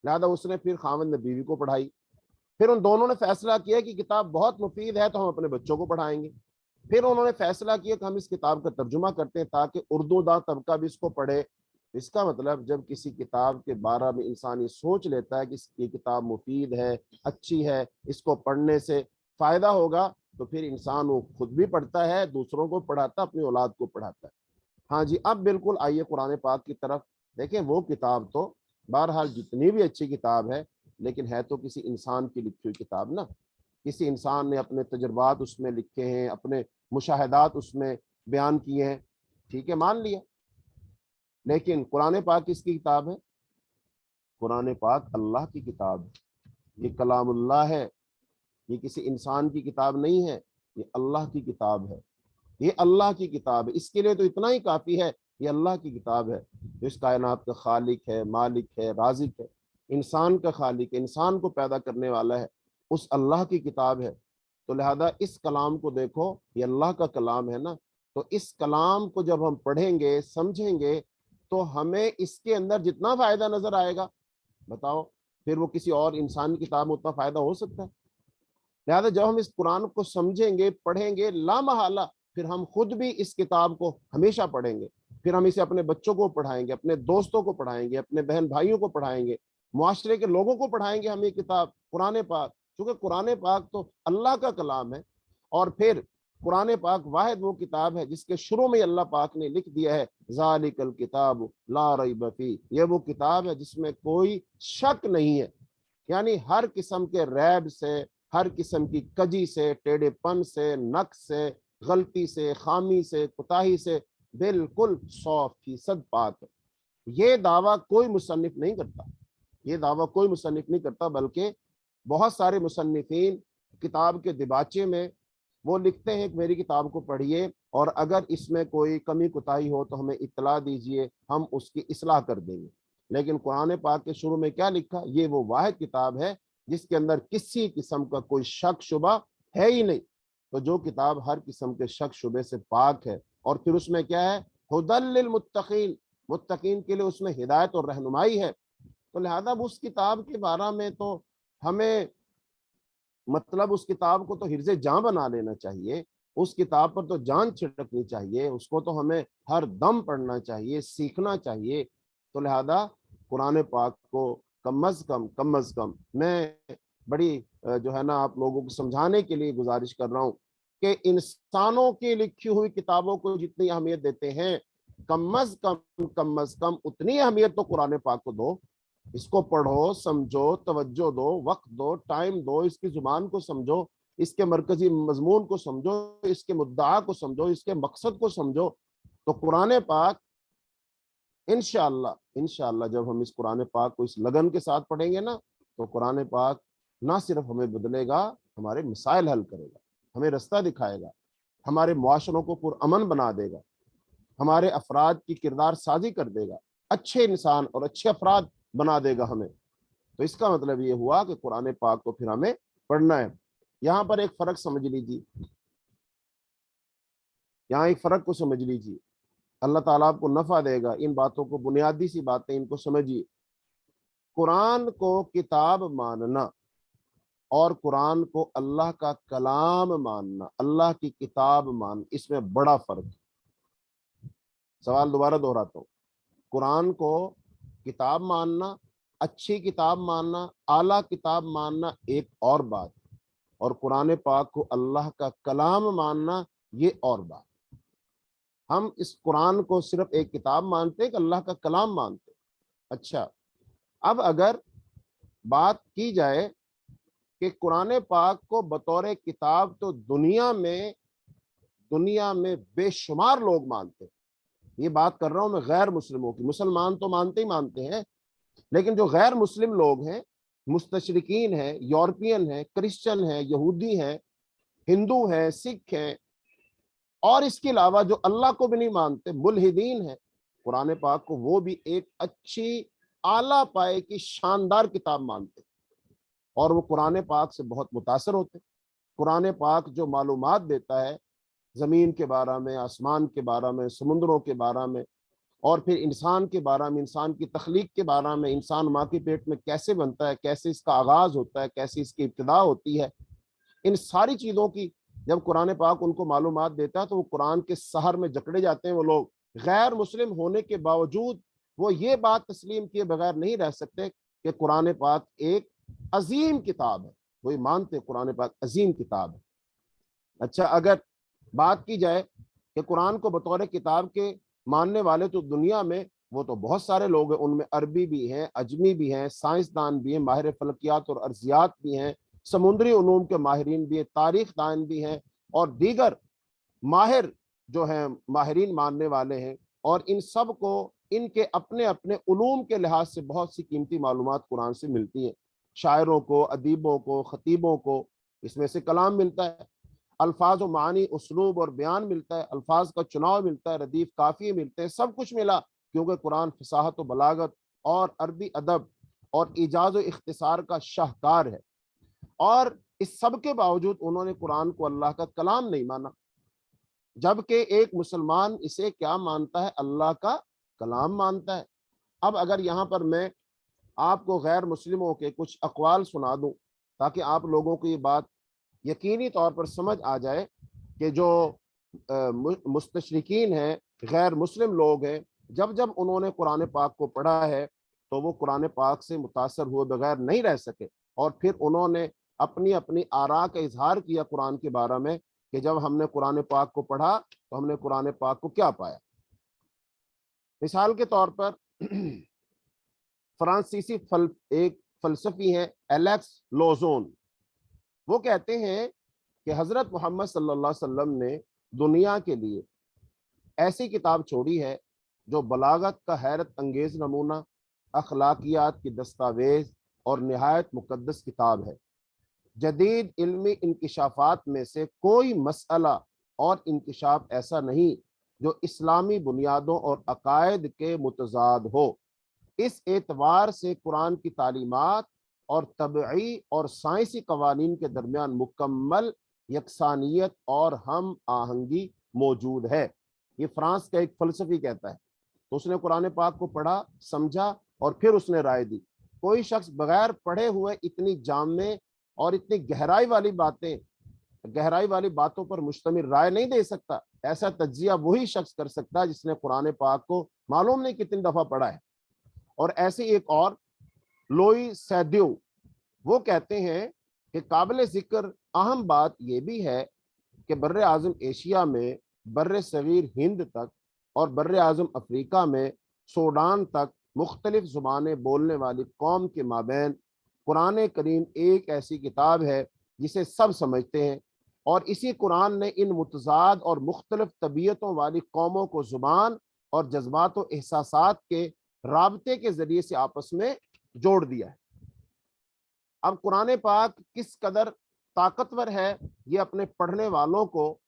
لہذا اس نے پھر خاوند نے بیوی کو پڑھائی۔ پھر ان دونوں نے فیصلہ کیا کہ کتاب بہت مفید ہے تو ہم اپنے بچوں کو پڑھائیں گے۔ پھر انہوں نے فیصلہ کیا کہ ہم اس کتاب کا ترجمہ کرتے ہیں تاکہ اردو داں طبقہ بھی اس کو پڑھے۔ اس کا مطلب جب کسی کتاب کے بارے میں انسان یہ سوچ لیتا ہے کہ یہ کتاب مفید ہے، اچھی ہے، اس کو پڑھنے سے فائدہ ہوگا، تو پھر انسان وہ خود بھی پڑھتا ہے، دوسروں کو پڑھاتا ہے، اپنی اولاد کو پڑھاتا ہے۔ ہاں جی، اب بالکل آئیے قرآن پاک کی طرف۔ دیکھیں وہ کتاب تو بہرحال جتنی بھی اچھی کتاب ہے لیکن ہے تو کسی انسان کی لکھی ہوئی کتاب نا، کسی انسان نے اپنے تجربات اس میں لکھے ہیں، اپنے مشاہدات اس میں بیان کیے ہیں، ٹھیک ہے، مان لیا۔ لیکن قرآن پاک کس کی کتاب ہے؟ قرآن پاک اللہ کی کتاب ہے، یہ کلام اللہ ہے، یہ کسی انسان کی کتاب نہیں ہے، یہ اللہ کی کتاب ہے، یہ اللہ کی کتاب ہے۔ اس کے لیے تو اتنا ہی کافی ہے، یہ اللہ کی کتاب ہے جو اس کائنات کا خالق ہے، مالک ہے، رازق ہے، انسان کا خالق ہے، انسان کو پیدا کرنے والا ہے، اس اللہ کی کتاب ہے۔ تو لہذا اس کلام کو دیکھو، یہ اللہ کا کلام ہے نا، تو اس کلام کو جب ہم پڑھیں گے، سمجھیں گے، تو ہمیں اس کے اندر جتنا فائدہ نظر آئے گا، بتاؤ پھر وہ کسی اور انسان کی کتاب میں اتنا فائدہ ہو سکتا ہے؟ لہذا جب ہم اس قرآن کو سمجھیں گے، پڑھیں گے، لا محالہ پھر ہم خود بھی اس کتاب کو ہمیشہ پڑھیں گے، پھر ہم اسے اپنے بچوں کو پڑھائیں گے، اپنے دوستوں کو پڑھائیں گے، اپنے بہن بھائیوں کو پڑھائیں گے، معاشرے کے لوگوں کو پڑھائیں گے ہم یہ کتاب قرآن پاک، کیونکہ قرآن پاک تو اللہ کا کلام ہے۔ اور پھر قرآن پاک واحد وہ کتاب ہے جس کے شروع میں اللہ پاک نے لکھ دیا ہے ذالک الکتاب لا ریب فیہ، یہ وہ کتاب ہے جس میں کوئی شک نہیں ہے، یعنی ہر قسم کے ریب سے، ہر قسم کی کجی سے، ٹیڑھے پن سے، نقص سے، غلطی سے، خامی سے، کوتاہی سے بالکل 100% پاک ہے۔ یہ دعویٰ کوئی مصنف نہیں کرتا، یہ دعویٰ کوئی مصنف نہیں کرتا، بلکہ بہت سارے مصنفین کتاب کے دیباچے میں وہ لکھتے ہیں کہ میری کتاب کو پڑھیے اور اگر اس میں کوئی کمی کوتاہی ہو تو ہمیں اطلاع دیجئے، ہم اس کی اصلاح کر دیں گے۔ لیکن قرآن پاک کے شروع میں کیا لکھا؟ یہ وہ واحد کتاب ہے جس کے اندر کسی قسم کا کوئی شک شبہ ہے ہی نہیں. تو جو کتاب ہر قسم کے شک شبے سے پاک ہے، اور پھر اس میں کیا ہے، ہدی للمتقین، متقین کے لیے اس میں ہدایت اور رہنمائی ہے. تو لہذا اس کتاب کے بارے میں تو ہمیں مطلب اس کتاب کو تو حرز جاں بنا لینا چاہیے، اس کتاب پر تو جان چھڑکنی چاہیے، اس کو تو ہمیں ہر دم پڑھنا چاہیے، سیکھنا چاہیے. تو لہذا قرآن پاک کو کم از کم میں بڑی جو ہے نا آپ لوگوں کو سمجھانے کے لیے گزارش کر رہا ہوں کہ انسانوں کی لکھی ہوئی کتابوں کو جتنی اہمیت دیتے ہیں، کم از کم اتنی اہمیت تو قرآن پاک کو دو. اس کو پڑھو، سمجھو، توجہ دو، وقت دو، ٹائم دو، اس کی زبان کو سمجھو، اس کے مرکزی مضمون کو سمجھو، اس کے مدعا کو سمجھو، اس کے مقصد کو سمجھو. تو قرآن پاک انشاءاللہ جب ہم اس قرآن پاک کو اس لگن کے ساتھ پڑھیں گے نا، تو قرآن پاک نہ صرف ہمیں بدلے گا، ہمارے مسائل حل کرے گا، ہمیں رستہ دکھائے گا، ہمارے معاشروں کو پرامن بنا دے گا، ہمارے افراد کی کردار سازی کر دے گا، اچھے انسان اور اچھے افراد بنا دے گا ہمیں. تو اس کا مطلب یہ ہوا کہ قرآن پاک کو پھر ہمیں پڑھنا ہے. یہاں پر ایک فرق سمجھ لیجیے، یہاں ایک فرق کو سمجھ لیجیے، اللہ تعالیٰ آپ کو نفع دے گا. ان باتوں کو، بنیادی سی باتیں ان کو سمجھیے. قرآن کو کتاب ماننا اور قرآن کو اللہ کا کلام ماننا، اللہ کی کتاب ماننا، اس میں بڑا فرق ہے. سوال دوبارہ دہراتا ہوں. قرآن کو کتاب ماننا، اچھی کتاب ماننا، اعلیٰ کتاب ماننا ایک اور بات ہے، اور قرآن پاک کو اللہ کا کلام ماننا یہ اور بات. ہم اس قرآن کو صرف ایک کتاب مانتے کہ اللہ کا کلام مانتے. اچھا، اب اگر بات کی جائے کہ قرآن پاک کو بطور کتاب تو دنیا میں بے شمار لوگ مانتے. یہ بات کر رہا ہوں میں غیر مسلموں کی، مسلمان تو مانتے ہی مانتے ہیں، لیکن جو غیر مسلم لوگ ہیں، مستشرقین ہیں، یورپین ہیں، کرسچن ہیں، یہودی ہیں، ہندو ہیں، سکھ ہیں، اور اس کے علاوہ جو اللہ کو بھی نہیں مانتے، ملحدین ہیں، قرآن پاک کو وہ بھی ایک اچھی اعلیٰ پائے کی شاندار کتاب مانتے، اور وہ قرآن پاک سے بہت متاثر ہوتے. قرآن پاک جو معلومات دیتا ہے زمین کے بارے میں، آسمان کے بارے میں، سمندروں کے بارے میں، اور پھر انسان کے بارے میں، انسان کی تخلیق کے بارے میں، انسان ماں کے پیٹ میں کیسے بنتا ہے، کیسے اس کا آغاز ہوتا ہے، کیسے اس کی ابتدا ہوتی ہے، ان ساری چیزوں کی جب قرآن پاک ان کو معلومات دیتا ہے تو وہ قرآن کے سحر میں جکڑے جاتے ہیں. وہ لوگ غیر مسلم ہونے کے باوجود وہ یہ بات تسلیم کیے بغیر نہیں رہ سکتے کہ قرآن پاک ایک عظیم کتاب ہے. وہی مانتے قرآن پاک عظیم کتاب ہے. اچھا، اگر بات کی جائے کہ قرآن کو بطور کتاب کے ماننے والے تو دنیا میں وہ تو بہت سارے لوگ ہیں، ان میں عربی بھی ہیں، عجمی بھی ہیں، سائنسدان بھی ہیں، ماہر فلکیات اور ارضیات بھی ہیں، سمندری علوم کے ماہرین بھی ہیں، تاریخ دان بھی ہیں، اور دیگر ماہر جو ہیں ماہرین ماننے والے ہیں. اور ان سب کو ان کے اپنے اپنے علوم کے لحاظ سے بہت سی قیمتی معلومات قرآن سے ملتی ہیں. شاعروں کو، ادیبوں کو، خطیبوں کو اس میں سے کلام ملتا ہے، الفاظ و معنی، اسلوب اور بیان ملتا ہے، الفاظ کا چناؤ ملتا ہے، ردیف کافی ملتے ہیں، سب کچھ ملا، کیونکہ قرآن فصاحت و بلاغت اور عربی ادب اور ایجاز و اختصار کا شاہکار ہے. اور اس سب کے باوجود انہوں نے قرآن کو اللہ کا کلام نہیں مانا، جبکہ ایک مسلمان اسے کیا مانتا ہے؟ اللہ کا کلام مانتا ہے. اب اگر یہاں پر میں آپ کو غیر مسلموں کے کچھ اقوال سنا دوں تاکہ آپ لوگوں کو یہ بات یقینی طور پر سمجھ آ جائے کہ جو مستشرقین ہیں، غیر مسلم لوگ ہیں، جب انہوں نے قرآن پاک کو پڑھا ہے تو وہ قرآن پاک سے متاثر ہوئے بغیر نہیں رہ سکے، اور پھر انہوں نے اپنی آراء کا اظہار کیا قرآن کے بارے میں کہ جب ہم نے قرآن پاک کو پڑھا تو ہم نے قرآن پاک کو کیا پایا. مثال کے طور پر فرانسیسی ایک فلسفی ہیں ایلیکس لوزون، وہ کہتے ہیں کہ حضرت محمد صلی اللہ علیہ وسلم نے دنیا کے لیے ایسی کتاب چھوڑی ہے جو بلاغت کا حیرت انگیز نمونہ، اخلاقیات کی دستاویز اور نہایت مقدس کتاب ہے. جدید علمی انکشافات میں سے کوئی مسئلہ اور انکشاف ایسا نہیں جو اسلامی بنیادوں اور عقائد کے متضاد ہو. اس اعتبار سے قرآن کی تعلیمات اور طبعی اور سائنسی قوانین کے درمیان مکمل یکسانیت اور ہم آہنگی موجود ہے۔ یہ فرانس کا ایک فلسفی کہتا ہے۔ تو اس نے قرآن پاک کو پڑھا، سمجھا اور پھر اس نے رائے دی۔ کوئی شخص بغیر پڑھے ہوئے اتنی جامع اور اتنی گہرائی والی باتوں پر مشتمل رائے نہیں دے سکتا۔ ایسا تجزیہ وہی شخص کر سکتا ہے جس نے قرآن پاک کو معلوم نہیں کتنی دفعہ پڑھا ہے۔ اور ایسی ایک اور لوئی سیڈیو، وہ کہتے ہیں کہ قابل ذکر اہم بات یہ بھی ہے کہ بر اعظم ایشیا میں بر صغیر ہند تک اور بر اعظم افریقہ میں سوڈان تک مختلف زبانیں بولنے والی قوم کے مابین قرآن کریم ایک ایسی کتاب ہے جسے سب سمجھتے ہیں، اور اسی قرآن نے ان متضاد اور مختلف طبیعتوں والی قوموں کو زبان اور جذبات و احساسات کے رابطے کے ذریعے سے آپس میں جوڑ دیا ہے۔ اب قرآن پاک کس قدر طاقتور ہے، یہ اپنے پڑھنے والوں کو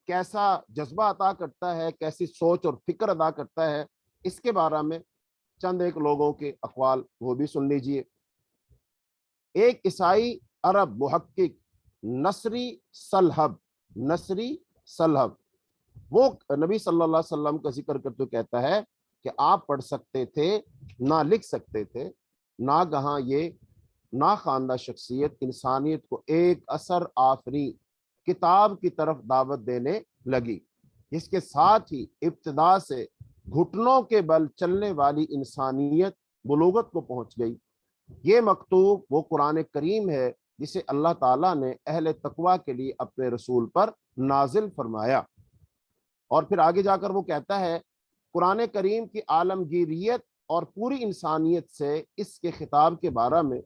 کیسا جذبہ عطا کرتا ہے، کیسی سوچ اور فکر ادا کرتا ہے، اس کے بارے میں چند ایک لوگوں کے اقوال وہ بھی سن لیجئے۔ ایک عیسائی عرب محقق نصری سلہب وہ نبی صلی اللہ علیہ وسلم کا ذکر کرتے کہتا ہے کہ آپ پڑھ سکتے تھے نہ لکھ سکتے تھے، ناگہاں یہ ناخواندہ شخصیت انسانیت کو ایک اثر آفری کتاب کی طرف دعوت دینے لگی، جس کے ساتھ ہی ابتدا سے گھٹنوں کے بل چلنے والی انسانیت بلوغت کو پہنچ گئی۔ یہ مکتوب وہ قرآن کریم ہے جسے اللہ تعالیٰ نے اہل تقوی کے لیے اپنے رسول پر نازل فرمایا۔ اور پھر آگے جا کر وہ کہتا ہے قرآن کریم کی عالمگیریت اور پوری انسانیت سے اس کے خطاب کے بارے میں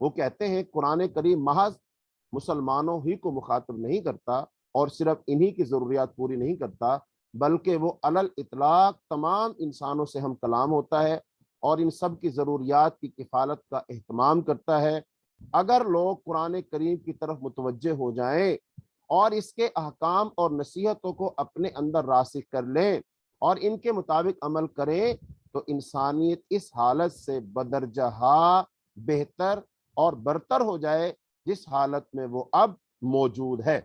وہ کہتے ہیں قرآن کریم محض مسلمانوں ہی کو مخاطب نہیں کرتا اور صرف انہی کی ضروریات پوری نہیں کرتا، بلکہ وہ علل اطلاق تمام انسانوں سے ہم کلام ہوتا ہے اور ان سب کی ضروریات کی کفالت کا اہتمام کرتا ہے۔ اگر لوگ قرآن کریم کی طرف متوجہ ہو جائیں اور اس کے احکام اور نصیحتوں کو اپنے اندر راسخ کر لیں اور ان کے مطابق عمل کریں تو انسانیت اس حالت سے بدرجہ بہتر اور برتر ہو جائے جس حالت میں وہ اب موجود ہے۔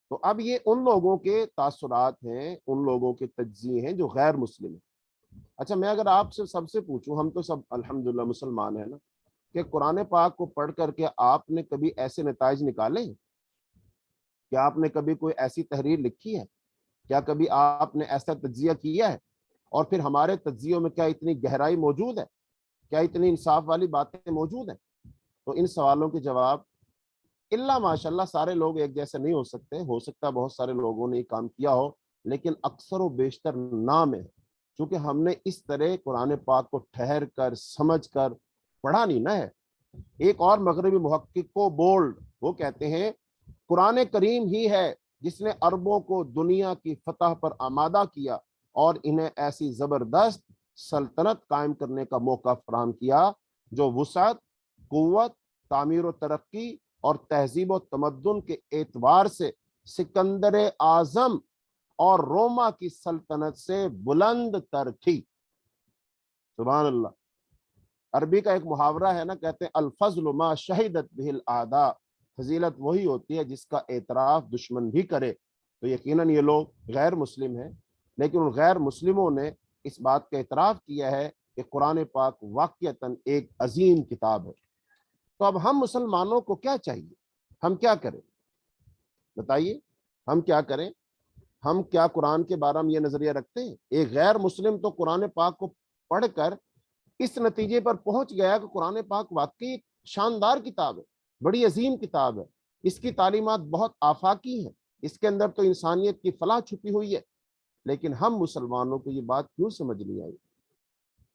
تو اب یہ ان لوگوں کے تاثرات ہیں، ان لوگوں کے تجزیے ہیں جو غیر مسلم ہیں۔ اچھا، میں اگر آپ سے سب سے پوچھوں، ہم تو سب الحمدللہ مسلمان ہیں نا، کہ قرآن پاک کو پڑھ کر کے آپ نے کبھی ایسے نتائج نکالے ہیں؟ کیا آپ نے کبھی کوئی ایسی تحریر لکھی ہے؟ کیا کبھی آپ نے ایسا تجزیہ کیا ہے؟ اور پھر ہمارے تجزیوں میں کیا اتنی گہرائی موجود ہے؟ کیا اتنی انصاف والی باتیں موجود ہیں؟ تو ان سوالوں کے جواب اللہ ماشاءاللہ سارے لوگ ایک جیسے نہیں ہو سکتے، ہو سکتا ہے بہت سارے لوگوں نے یہ کام کیا ہو، لیکن اکثر و بیشتر نام ہے، چونکہ ہم نے اس طرح قرآن پاک کو ٹھہر کر سمجھ کر پڑھا نہیں نہ ہے۔ ایک اور مغربی محقق کو بولڈ وہ کہتے ہیں قرآن کریم ہی ہے جس نے عربوں کو دنیا کی فتح پر آمادہ کیا اور انہیں ایسی زبردست سلطنت قائم کرنے کا موقع فراہم کیا جو وسعت، قوت، تعمیر و ترقی اور تہذیب و تمدن کے اعتبار سے سکندر اعظم اور روما کی سلطنت سے بلند تر تھی۔ سبحان اللہ۔ عربی کا ایک محاورہ ہے نا، کہتے ہیں الفضل ما شہدت بہ الاعداء، فضیلت وہی ہوتی ہے جس کا اعتراف دشمن بھی کرے۔ تو یقیناً یہ لوگ غیر مسلم ہیں، لیکن ان غیر مسلموں نے اس بات کا اعتراف کیا ہے کہ قرآن پاک واقعتاً ایک عظیم کتاب ہے۔ تو اب ہم مسلمانوں کو کیا چاہیے؟ ہم کیا کریں؟ بتائیے، ہم کیا کریں؟ ہم کیا قرآن کے بارے میں یہ نظریہ رکھتے ہیں؟ ایک غیر مسلم تو قرآن پاک کو پڑھ کر اس نتیجے پر پہنچ گیا کہ قرآن پاک واقعی ایک شاندار کتاب ہے، بڑی عظیم کتاب ہے، اس کی تعلیمات بہت آفاقی ہیں، اس کے اندر تو انسانیت کی فلاح چھپی ہوئی ہے۔ لیکن ہم مسلمانوں کو یہ بات کیوں سمجھ نہیں آئی؟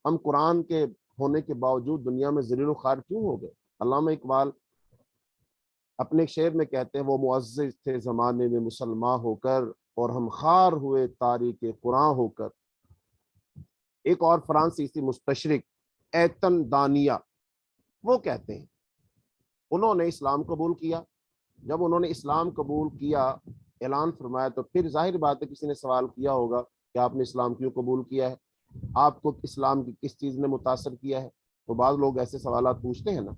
ہم قرآن کے ہونے کے باوجود دنیا میں ذلیل و خوار کیوں ہو گئے؟ علامہ اقبال اپنے شعر میں کہتے ہیں وہ معزز تھے زمانے میں مسلمان ہو کر اور ہم خوار ہوئے تاریک قرآن ہو کر۔ ایک اور فرانسیسی مستشرق ایتن دانیہ وہ کہتے ہیں انہوں نے اسلام قبول کیا، جب انہوں نے اسلام قبول کیا، اعلان فرمایا، تو پھر ظاہر بات ہے کسی نے سوال کیا ہوگا کہ آپ نے اسلام کیوں قبول کیا ہے، آپ کو اسلام کی کس چیز نے متاثر کیا ہے؟ تو بعض لوگ ایسے سوالات پوچھتے ہیں نا،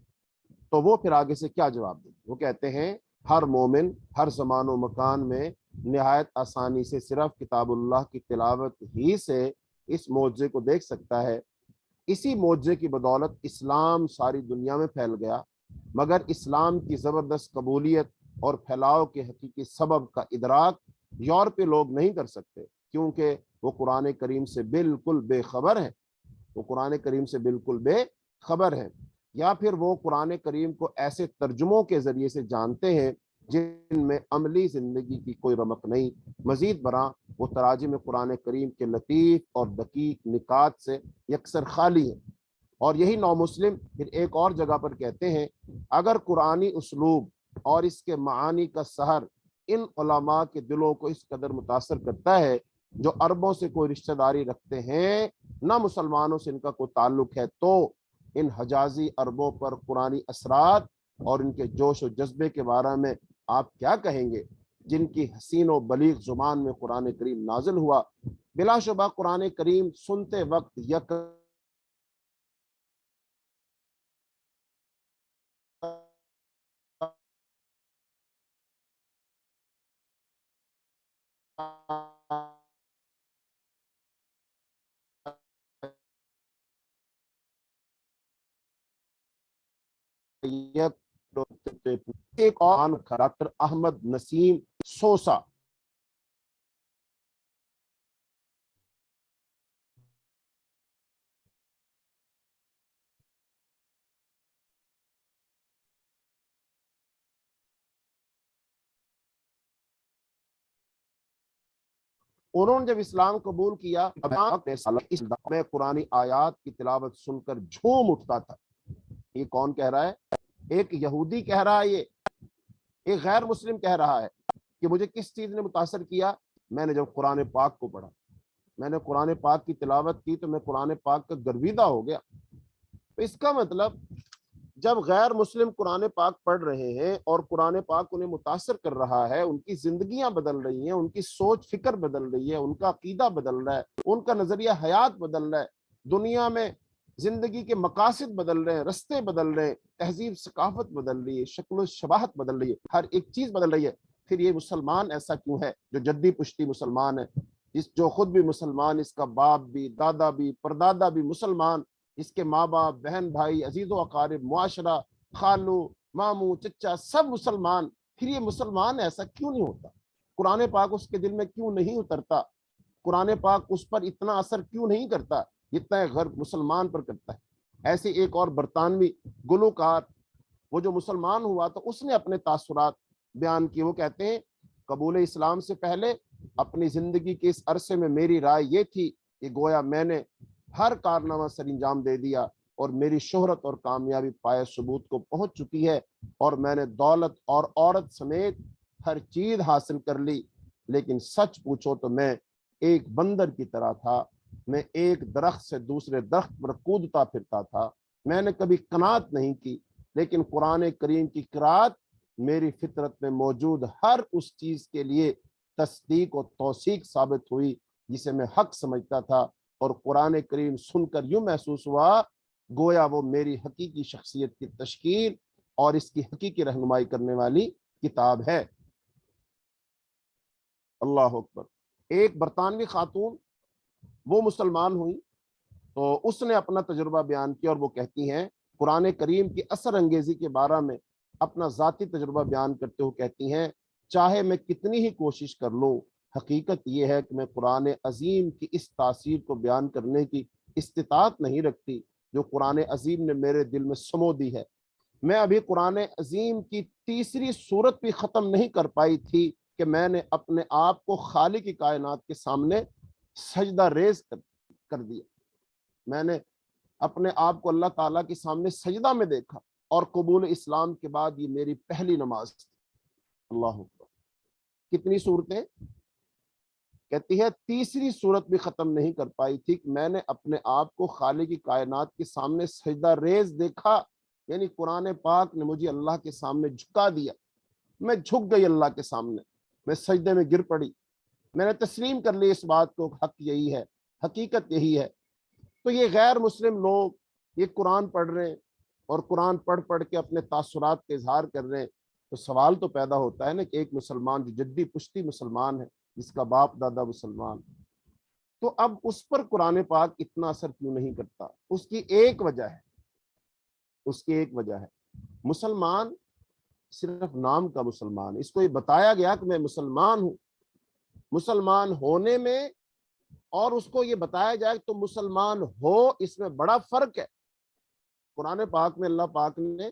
تو وہ پھر آگے سے کیا جواب دیں؟ وہ کہتے ہیں ہر مومن ہر زمان و مکان میں نہایت آسانی سے صرف کتاب اللہ کی تلاوت ہی سے اس معجزے کو دیکھ سکتا ہے۔ اسی معجزے کی بدولت اسلام ساری دنیا میں پھیل گیا، مگر اسلام کی زبردست قبولیت اور پھیلاؤ کے حقیقی سبب کا ادراک یورپی لوگ نہیں کر سکتے، کیونکہ وہ قرآن کریم سے بالکل بے خبر ہیں۔ وہ قرآن کریم سے بالکل بے خبر ہیں، یا پھر وہ قرآن کریم کو ایسے ترجموں کے ذریعے سے جانتے ہیں جن میں عملی زندگی کی کوئی رمق نہیں۔ مزید برآں وہ تراجم قرآن کریم کے لطیف اور دقیق نکات سے یکسر خالی ہے۔ اور یہی نو مسلم پھر ایک اور جگہ پر کہتے ہیں، اگر قرآنی اسلوب اور اس کے معانی کا سحر ان علماء کے دلوں کو اس قدر متاثر کرتا ہے جو عربوں سے کوئی رشتہ داری رکھتے ہیں، نہ مسلمانوں سے ان کا کوئی تعلق ہے، تو ان حجازی عربوں پر قرآنی اثرات اور ان کے جوش و جذبے کے بارے میں آپ کیا کہیں گے، جن کی حسین و بلیغ زبان میں قرآن کریم نازل ہوا؟ بلا شبہ قرآن کریم سنتے وقت یک ایک اور ڈاکٹر احمد نسیم سوسا۔ انہوں نے جب اسلام قبول کیا میں قرآن آیات کی تلاوت سن کر جھوم اٹھتا تھا۔ یہ کون کہہ رہا ہے؟ ایک یہودی کہہ رہا ہے، یہ ایک غیر مسلم کہہ رہا ہے کہ مجھے کس چیز نے متاثر کیا؟ میں نے جب قرآن پاک کو پڑھا، میں نے قرآن پاک کی تلاوت کی تو میں قرآن پاک کا گرویدہ ہو گیا۔ تو اس کا مطلب جب غیر مسلم قرآن پاک پڑھ رہے ہیں اور قرآن پاک انہیں متاثر کر رہا ہے، ان کی زندگیاں بدل رہی ہیں، ان کی سوچ فکر بدل رہی ہے، ان کا عقیدہ بدل رہا ہے، ان کا نظریہ حیات بدل رہا ہے، دنیا میں زندگی کے مقاصد بدل رہے ہیں، رستے بدل رہے ہیں، تہذیب ثقافت بدل رہی ہے، شکل و شباہت بدل رہی ہے، ہر ایک چیز بدل رہی ہے، پھر یہ مسلمان ایسا کیوں ہے جو جدی پشتی مسلمان ہے، جو خود بھی مسلمان، اس کا باپ بھی، دادا بھی، پردادا بھی مسلمان، اس کے ماں باپ، بہن بھائی، عزیز و اقارب، معاشرہ، خالو، ماموں، چچا، سب مسلمان، پھر یہ مسلمان ایسا کیوں نہیں ہوتا؟ قرآن پاک اس کے دل میں کیوں نہیں اترتا؟ قرآن پاک اس پر اتنا اثر کیوں نہیں کرتا جتنا غرب مسلمان پر کرتا ہے؟ ایسے ایک اور برطانوی گلوکار، وہ جو مسلمان ہوا تو اس نے اپنے تاثرات بیان کیے۔ وہ کہتے ہیں قبول اسلام سے پہلے اپنی زندگی کے اس عرصے میں میری رائے یہ تھی کہ گویا میں نے ہر کارنامہ سر انجام دے دیا اور میری شہرت اور کامیابی پائے ثبوت کو پہنچ چکی ہے، اور میں نے دولت اور عورت سمیت ہر چیز حاصل کر لی، لیکن سچ پوچھو تو میں ایک بندر کی طرح تھا، میں ایک درخت سے دوسرے درخت پر کودتا پھرتا تھا، میں نے کبھی قناعت نہیں کی، لیکن قرآن کریم کی قرات میری فطرت میں موجود ہر اس چیز کے لیے تصدیق و توثیق ثابت ہوئی جسے میں حق سمجھتا تھا، اور قرآن کریم سن کر یوں محسوس ہوا گویا وہ میری حقیقی شخصیت کی تشکیل اور اس کی حقیقی رہنمائی کرنے والی کتاب ہے۔ اللہ اکبر۔ ایک برطانوی خاتون، وہ مسلمان ہوئی تو اس نے اپنا تجربہ بیان کیا، اور وہ کہتی ہیں قرآن کریم کی اثر انگیزی کے بارے میں اپنا ذاتی تجربہ بیان کرتے ہوئے کہتی ہیں، چاہے میں کتنی ہی کوشش کر لوں، حقیقت یہ ہے کہ میں قرآن عظیم کی اس تاثیر کو بیان کرنے کی استطاعت نہیں رکھتی جو قرآن عظیم نے میرے دل میں سمو دی ہے۔ میں ابھی قرآن عظیم کی تیسری سورت بھی ختم نہیں کر پائی تھی کہ میں نے اپنے آپ کو خالق کی کائنات کے سامنے سجدہ ریز کر دیا۔ میں نے اپنے آپ کو اللہ تعالیٰ کے سامنے سجدہ میں دیکھا، اور قبول اسلام کے بعد یہ میری پہلی نماز تھی۔ اللہ اکبر۔ کتنی صورتیں؟ کہتی ہے تیسری صورت بھی ختم نہیں کر پائی تھی کہ میں نے اپنے آپ کو خالق کی کائنات کے سامنے سجدہ ریز دیکھا، یعنی قرآن پاک نے مجھے اللہ کے سامنے جھکا دیا، میں جھک گئی اللہ کے سامنے، میں سجدے میں گر پڑی، میں نے تسلیم کر لی اس بات کو، حق یہی ہے، حقیقت یہی ہے۔ تو یہ غیر مسلم لوگ یہ قرآن پڑھ رہے ہیں اور قرآن پڑھ پڑھ کے اپنے تاثرات کا اظہار کر رہے ہیں، تو سوال تو پیدا ہوتا ہے نا کہ ایک مسلمان جو جدی پشتی مسلمان ہے، جس کا باپ دادا مسلمان، تو اب اس پر قرآن پاک اتنا اثر کیوں نہیں کرتا؟ اس کی ایک وجہ ہے، اس کی ایک وجہ ہے، مسلمان صرف نام کا مسلمان، اس کو یہ بتایا گیا کہ میں مسلمان ہوں، مسلمان ہونے میں اور اس کو یہ بتایا جائے کہ تم مسلمان ہو، اس میں بڑا فرق ہے۔ قرآن پاک میں اللہ پاک نے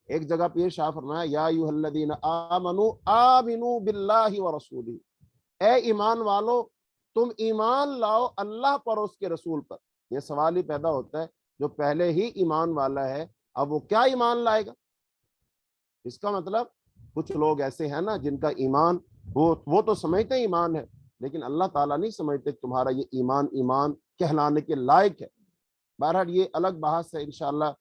ایک جگہ پہ ارشاد فرمایا، یا ایھا الذین آمنوا آمنوا باللہ ورسولہ، اے ایمان والو تم ایمان لاؤ اللہ پر اور اس کے رسول پر۔ یہ سوال ہی پیدا ہوتا ہے، جو پہلے ہی ایمان والا ہے اب وہ کیا ایمان لائے گا؟ اس کا مطلب کچھ لوگ ایسے ہیں نا جن کا ایمان وہ تو سمجھتے ہیں ایمان ہے، لیکن اللہ تعالیٰ نہیں سمجھتے کہ تمہارا یہ ایمان ایمان کہلانے کے لائق ہے۔ بہرحال یہ الگ بحث ہے، انشاءاللہ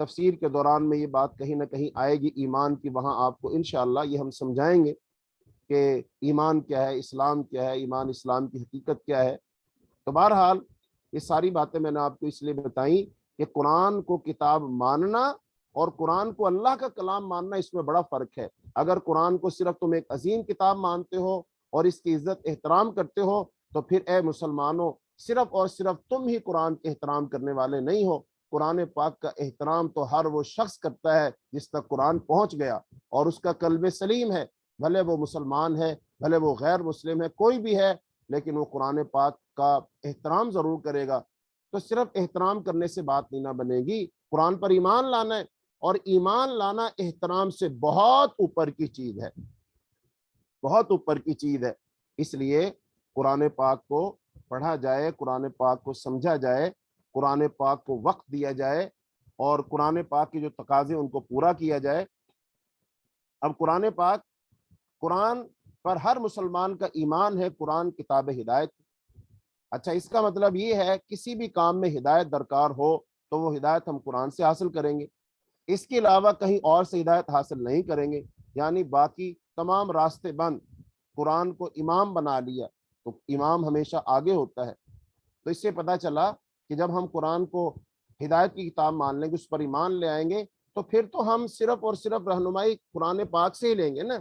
تفسیر کے دوران میں یہ بات کہیں نہ کہیں آئے گی ایمان کی، وہاں آپ کو انشاءاللہ یہ ہم سمجھائیں گے کہ ایمان کیا ہے، اسلام کیا ہے، ایمان اسلام کی حقیقت کیا ہے۔ تو بہرحال یہ ساری باتیں میں نے آپ کو اس لیے بتائیں کہ قرآن کو کتاب ماننا اور قرآن کو اللہ کا کلام ماننا، اس میں بڑا فرق ہے۔ اگر قرآن کو صرف تم ایک عظیم کتاب مانتے ہو اور اس کی عزت احترام کرتے ہو، تو پھر اے مسلمانوں صرف اور صرف تم ہی قرآن کے احترام کرنے والے نہیں ہو۔ قرآن پاک کا احترام تو ہر وہ شخص کرتا ہے جس تک قرآن پہنچ گیا اور اس کا قلب سلیم ہے، بھلے وہ مسلمان ہے، بھلے وہ غیر مسلم ہے، کوئی بھی ہے، لیکن وہ قرآن پاک کا احترام ضرور کرے گا۔ تو صرف احترام کرنے سے بات نہیں نہ بنے گی، قرآن پر ایمان لانا ہے، اور ایمان لانا احترام سے بہت اوپر کی چیز ہے، بہت اوپر کی چیز ہے۔ اس لیے قرآن پاک کو پڑھا جائے، قرآن پاک کو سمجھا جائے، قرآن پاک کو وقت دیا جائے، اور قرآن پاک کے جو تقاضے ان کو پورا کیا جائے۔ اب قرآن پاک، قرآن پر ہر مسلمان کا ایمان ہے، قرآن کتاب ہدایت۔ اچھا، اس کا مطلب یہ ہے کسی بھی کام میں ہدایت درکار ہو تو وہ ہدایت ہم قرآن سے حاصل کریں گے، اس کے علاوہ کہیں اور سے ہدایت حاصل نہیں کریں گے، یعنی باقی تمام راستے بند۔ قرآن کو امام بنا لیا تو امام ہمیشہ آگے ہوتا ہے۔ تو اس سے پتہ چلا کہ جب ہم قرآن کو ہدایت کی کتاب مان لیں گے، اس پر ایمان لے آئیں گے، تو پھر تو ہم صرف اور صرف رہنمائی قرآن پاک سے ہی لیں گے نا،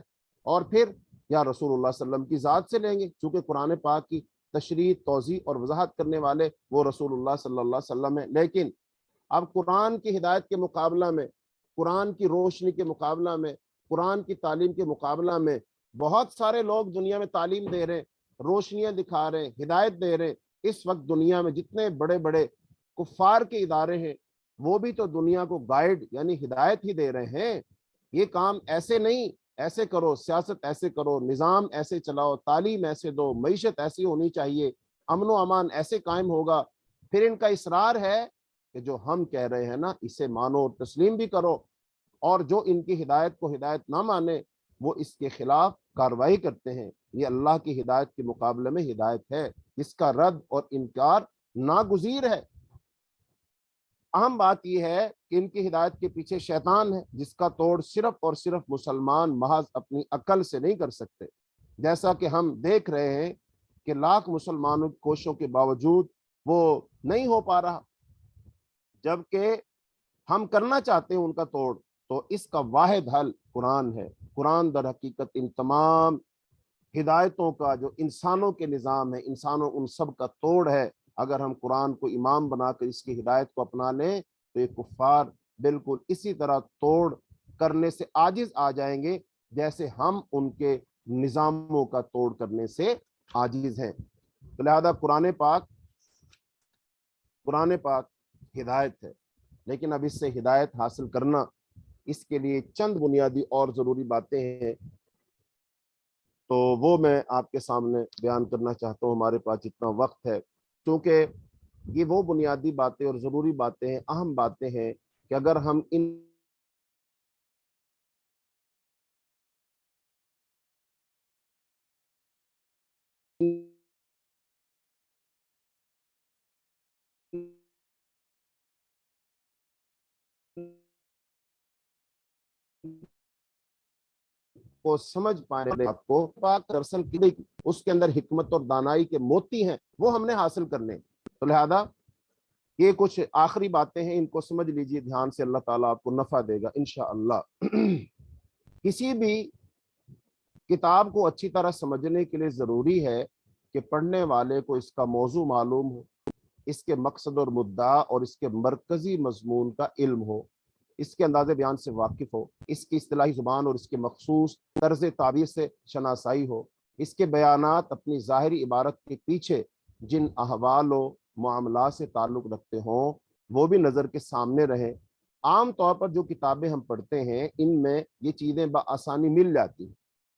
اور پھر یا رسول اللہ صلی اللہ علیہ وسلم کی ذات سے لیں گے، چونکہ قرآن پاک کی تشریح، توضیح اور وضاحت کرنے والے وہ رسول اللہ صلی اللہ علیہ وسلم ہیں۔ لیکن اب قرآن کی ہدایت کے مقابلہ میں، قرآن کی روشنی کے مقابلہ میں، قرآن کی تعلیم کے مقابلہ میں بہت سارے لوگ دنیا میں تعلیم دے رہے ہیں، روشنیاں دکھا رہے ہیں، ہدایت دے رہے ہیں۔ اس وقت دنیا میں جتنے بڑے بڑے کفار کے ادارے ہیں، وہ بھی تو دنیا کو گائیڈ یعنی ہدایت ہی دے رہے ہیں۔ یہ کام ایسے نہیں، ایسے کرو، سیاست ایسے کرو، نظام ایسے چلاؤ، تعلیم ایسے دو، معیشت ایسی ہونی چاہیے، امن و امان ایسے قائم ہوگا۔ پھر ان کا اصرار ہے کہ جو ہم کہہ رہے ہیں نا اسے مانو، تسلیم بھی کرو، اور جو ان کی ہدایت کو ہدایت نہ مانے وہ اس کے خلاف کارروائی کرتے ہیں۔ یہ اللہ کی ہدایت کے مقابلے میں ہدایت ہے جس کا رد اور انکار ناگزیر ہے۔ اہم بات یہ ہے کہ ان کی ہدایت کے پیچھے شیطان ہے، جس کا توڑ صرف اور صرف مسلمان محض اپنی عقل سے نہیں کر سکتے، جیسا کہ ہم دیکھ رہے ہیں کہ لاکھ مسلمانوں کی کوششوں کے باوجود وہ نہیں ہو پا رہا، جبکہ ہم کرنا چاہتے ہیں ان کا توڑ۔ تو اس کا واحد حل قرآن ہے۔ قرآن در حقیقت ان تمام ہدایتوں کا جو انسانوں کے نظام ہے، انسانوں ان سب کا توڑ ہے۔ اگر ہم قرآن کو امام بنا کر اس کی ہدایت کو اپنا لیں تو یہ کفار بالکل اسی طرح توڑ کرنے سے عاجز آ جائیں گے جیسے ہم ان کے نظاموں کا توڑ کرنے سے عاجز ہیں۔ تو لہذا قرآن پاک ہدایت ہے، لیکن اب اس سے ہدایت حاصل کرنا، اس کے لیے چند بنیادی اور ضروری باتیں ہیں، تو وہ میں آپ کے سامنے بیان کرنا چاہتا ہوں، ہمارے پاس جتنا وقت ہے، کیونکہ یہ وہ بنیادی باتیں اور ضروری باتیں ہیں، اہم باتیں ہیں کہ اگر ہم ان کو سمجھ پائیں، آپ کو پاک دراصل اس کے اندر حکمت اور دانائی کے موتی ہیں، وہ ہم نے حاصل کرنے۔ تو لہذا یہ کچھ آخری باتیں ہیں، ان کو سمجھ لیجئے دھیان سے، اللہ تعالیٰ آپ کو نفع دے گا انشاءاللہ۔ کسی بھی کتاب کو اچھی طرح سمجھنے کے لیے ضروری ہے کہ پڑھنے والے کو اس کا موضوع معلوم ہو، اس کے مقصد اور مدعا اور اس کے مرکزی مضمون کا علم ہو، اس کے انداز بیان سے واقف ہو، اس کی اصطلاحی زبان اور اس کے مخصوص طرز تعبیر سے شناسائی ہو، اس کے بیانات اپنی ظاہری عبارت کے پیچھے جن احوال و معاملات سے تعلق رکھتے ہوں وہ بھی نظر کے سامنے رہیں۔ عام طور پر جو کتابیں ہم پڑھتے ہیں ان میں یہ چیزیں بآسانی مل جاتی ہیں،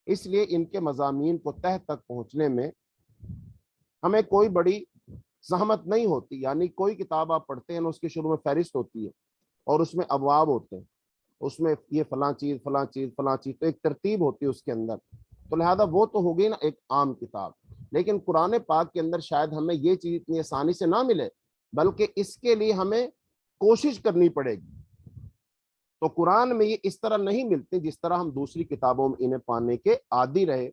اس لیے ان کے مضامین کو تہ تک پہنچنے میں ہمیں کوئی بڑی زحمت نہیں ہوتی۔ یعنی کوئی کتاب آپ پڑھتے ہیں نا، اس کے شروع میں فہرست ہوتی ہے اور اس میں ابواب ہوتے ہیں، اس میں یہ فلاں چیز فلاں چیز فلاں چیز، تو ایک ترتیب ہوتی ہے اس کے اندر، تو لہذا وہ تو ہوگی نا ایک عام کتاب۔ لیکن قرآن پاک کے اندر شاید ہمیں یہ چیز اتنی آسانی سے نہ ملے، بلکہ اس کے لیے ہمیں کوشش کرنی پڑے گی۔ تو قرآن میں یہ اس طرح نہیں ملتی جس طرح ہم دوسری کتابوں میں انہیں پانے کے عادی رہے۔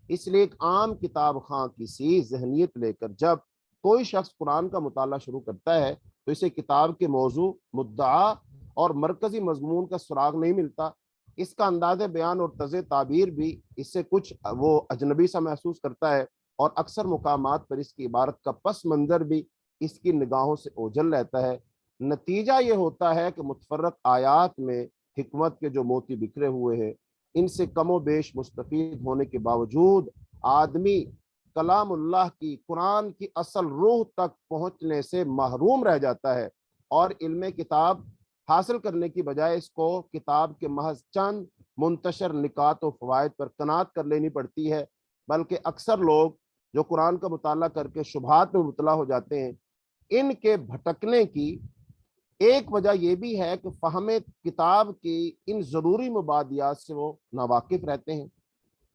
اس لیے ایک عام کتاب خواں کسی ذہنیت لے کر جب کوئی شخص قرآن کا مطالعہ شروع کرتا ہے تو اسے کتاب کے موضوع، مدعا اور مرکزی مضمون کا سراغ نہیں ملتا۔ اس کا انداز بیان اور طرز تعبیر بھی اس سے کچھ وہ اجنبی سا محسوس کرتا ہے، اور اکثر مقامات پر اس کی عبارت کا پس منظر بھی اس کی نگاہوں سے اوجھل رہتا ہے۔ نتیجہ یہ ہوتا ہے کہ متفرق آیات میں حکمت کے جو موتی بکھرے ہوئے ہیں، ان سے کم و بیش مستفید ہونے کے باوجود آدمی کلام اللہ کی، قرآن کی اصل روح تک پہنچنے سے محروم رہ جاتا ہے، اور علم کتاب حاصل کرنے کی بجائے اس کو کتاب کے محض چند منتشر نکات و فوائد پر قناعت کر لینی پڑتی ہے۔ بلکہ اکثر لوگ جو قرآن کا مطالعہ کر کے شبہات میں مبتلا ہو جاتے ہیں، ان کے بھٹکنے کی ایک وجہ یہ بھی ہے کہ فہم کتاب کی ان ضروری مبادیات سے وہ ناواقف رہتے ہیں۔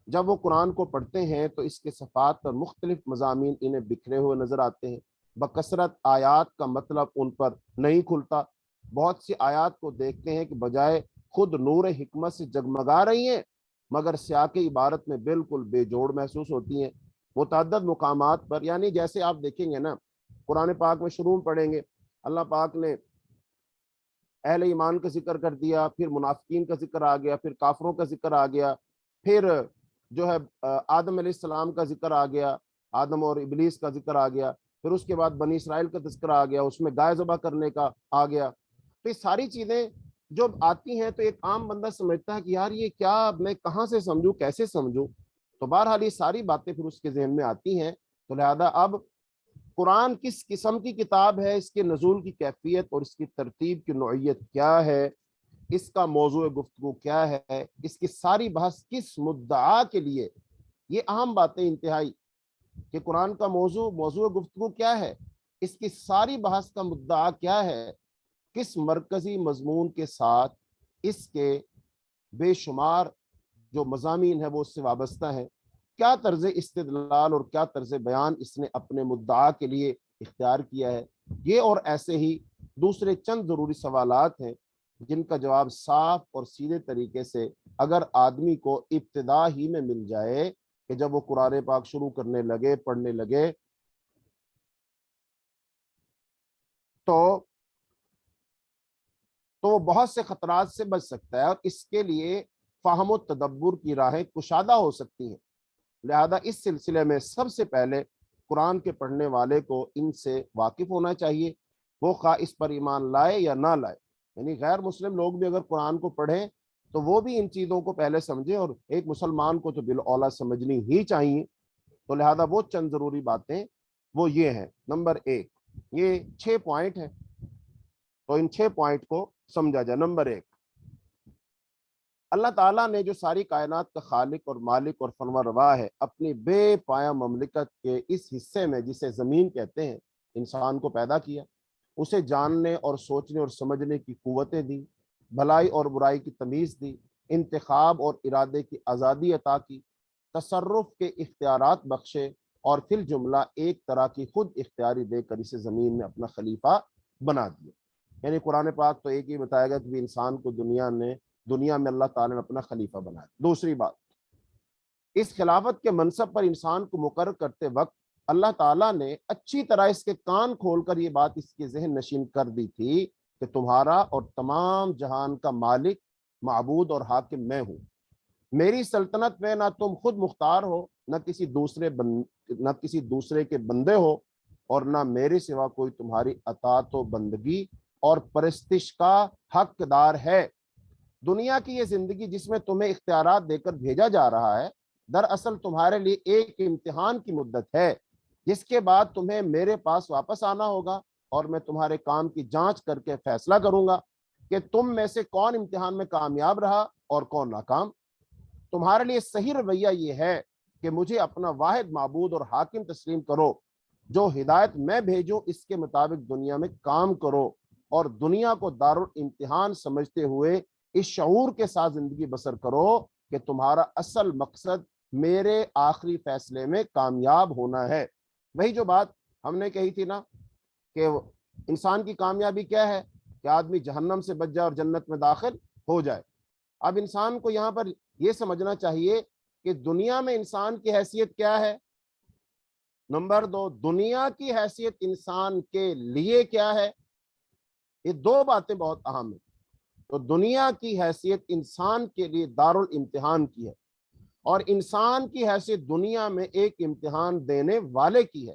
جب وہ قرآن کو پڑھتے ہیں تو اس کے صفحات پر مختلف مضامین انہیں بکھرے ہوئے نظر آتے ہیں، بکثرت آیات کا مطلب ان پر نہیں کھلتا۔ بہت سی آیات کو دیکھتے ہیں کہ بجائے خود نور حکمت سے جگمگا رہی ہیں، مگر سیاق عبارت میں بالکل بے جوڑ محسوس ہوتی ہیں۔ متعدد مقامات پر، یعنی جیسے آپ دیکھیں گے نا قرآن پاک میں شروع پڑھیں گے، اللہ پاک نے اہل ایمان کا ذکر کر دیا، پھر منافقین کا ذکر آ گیا، پھر کافروں کا ذکر آ گیا، پھر جو ہے آدم علیہ السلام کا ذکر آ گیا، آدم اور ابلیس کا ذکر آ گیا، پھر اس کے بعد بنی اسرائیل کا تذکرہ آ گیا، اس میں گائے ذبح کرنے کا آ گیا۔ تو یہ ساری چیزیں جو آتی ہیں تو ایک عام بندہ سمجھتا ہے کہ یار یہ کیا، میں کہاں سے سمجھوں، کیسے سمجھوں؟ تو بہرحال یہ ساری باتیں پھر اس کے ذہن میں آتی ہیں۔ تو لہذا اب قرآن کس قسم کی کتاب ہے، اس کے نزول کی کیفیت اور اس کی ترتیب کی نوعیت کیا ہے، اس کا موضوع گفتگو کیا ہے، اس کی ساری بحث کس مدعا کے لیے، یہ اہم باتیں انتہائی، کہ قرآن کا موضوع گفتگو کیا ہے، اس کی ساری بحث کا مدعا کیا ہے، کس مرکزی مضمون کے ساتھ اس کے بے شمار جو مضامین ہیں وہ اس سے وابستہ ہیں، کیا طرز استدلال اور کیا طرز بیان اس نے اپنے مدعا کے لیے اختیار کیا ہے۔ یہ اور ایسے ہی دوسرے چند ضروری سوالات ہیں جن کا جواب صاف اور سیدھے طریقے سے اگر آدمی کو ابتدا ہی میں مل جائے کہ جب وہ قرآن پاک شروع کرنے لگے، پڑھنے لگے، تو وہ بہت سے خطرات سے بچ سکتا ہے، اور اس کے لیے فہم و تدبر کی راہیں کشادہ ہو سکتی ہیں۔ لہذا اس سلسلے میں سب سے پہلے قرآن کے پڑھنے والے کو ان سے واقف ہونا چاہیے، وہ خواہ اس پر ایمان لائے یا نہ لائے۔ یعنی غیر مسلم لوگ بھی اگر قرآن کو پڑھیں تو وہ بھی ان چیزوں کو پہلے سمجھیں، اور ایک مسلمان کو تو بالاولیٰ سمجھنی ہی چاہیے۔ تو لہذا وہ چند ضروری باتیں وہ یہ ہیں۔ نمبر 1، یہ 6 پوائنٹ ہیں، تو ان 6 پوائنٹ کو سمجھا جائے۔ نمبر 1، اللہ تعالیٰ نے جو ساری کائنات کا خالق اور مالک اور فرما روا ہے، اپنی بے پایا مملکت کے اس حصے میں جسے زمین کہتے ہیں انسان کو پیدا کیا، اسے جاننے اور سوچنے اور سمجھنے کی قوتیں دی، بھلائی اور برائی کی تمیز دی، انتخاب اور ارادے کی آزادی عطا کی، تصرف کے اختیارات بخشے، اور فی الجملہ ایک طرح کی خود اختیاری دے کر اسے زمین میں اپنا خلیفہ بنا دیا۔ یعنی قرآن پاک تو ایک ہی بتائے گا کہ انسان کو دنیا میں اللہ تعالیٰ نے اپنا خلیفہ بنایا۔ دوسری بات، اس خلافت کے منصب پر انسان کو مقرر کرتے وقت اللہ تعالیٰ نے اچھی طرح اس کے کان کھول کر یہ بات اس کے ذہن نشین کر دی تھی کہ تمہارا اور تمام جہان کا مالک، معبود اور حاکم میں ہوں۔ میری سلطنت میں نہ تم خود مختار ہو، نہ کسی دوسرے کے بندے ہو، اور نہ میرے سوا کوئی تمہاری اطاعت و بندگی اور پرستش کا حقدار ہے۔ دنیا کی یہ زندگی جس میں تمہیں اختیارات دے کر بھیجا جا رہا ہے، دراصل تمہارے لیے ایک امتحان کی مدت ہے، جس کے بعد تمہیں میرے پاس واپس آنا ہوگا اور میں تمہارے کام کی جانچ کر کے فیصلہ کروں گا کہ تم میں سے کون امتحان میں کامیاب رہا اور کون ناکام۔ تمہارے لیے صحیح رویہ یہ ہے کہ مجھے اپنا واحد معبود اور حاکم تسلیم کرو، جو ہدایت میں بھیجوں اس کے مطابق دنیا میں کام کرو، اور دنیا کو دارالامتحان سمجھتے ہوئے اس شعور کے ساتھ زندگی بسر کرو کہ تمہارا اصل مقصد میرے آخری فیصلے میں کامیاب ہونا ہے۔ وہی جو بات ہم نے کہی تھی نا کہ انسان کی کامیابی کیا ہے کہ آدمی جہنم سے بچ جائے اور جنت میں داخل ہو جائے۔ اب انسان کو یہاں پر یہ سمجھنا چاہیے کہ دنیا میں انسان کی حیثیت کیا ہے۔ نمبر 2، دنیا کی حیثیت انسان کے لیے کیا ہے۔ یہ دو باتیں بہت اہم ہیں۔ تو دنیا کی حیثیت انسان کے لیے دارالامتحان کی ہے، اور انسان کی حیثیت دنیا میں ایک امتحان دینے والے کی ہے۔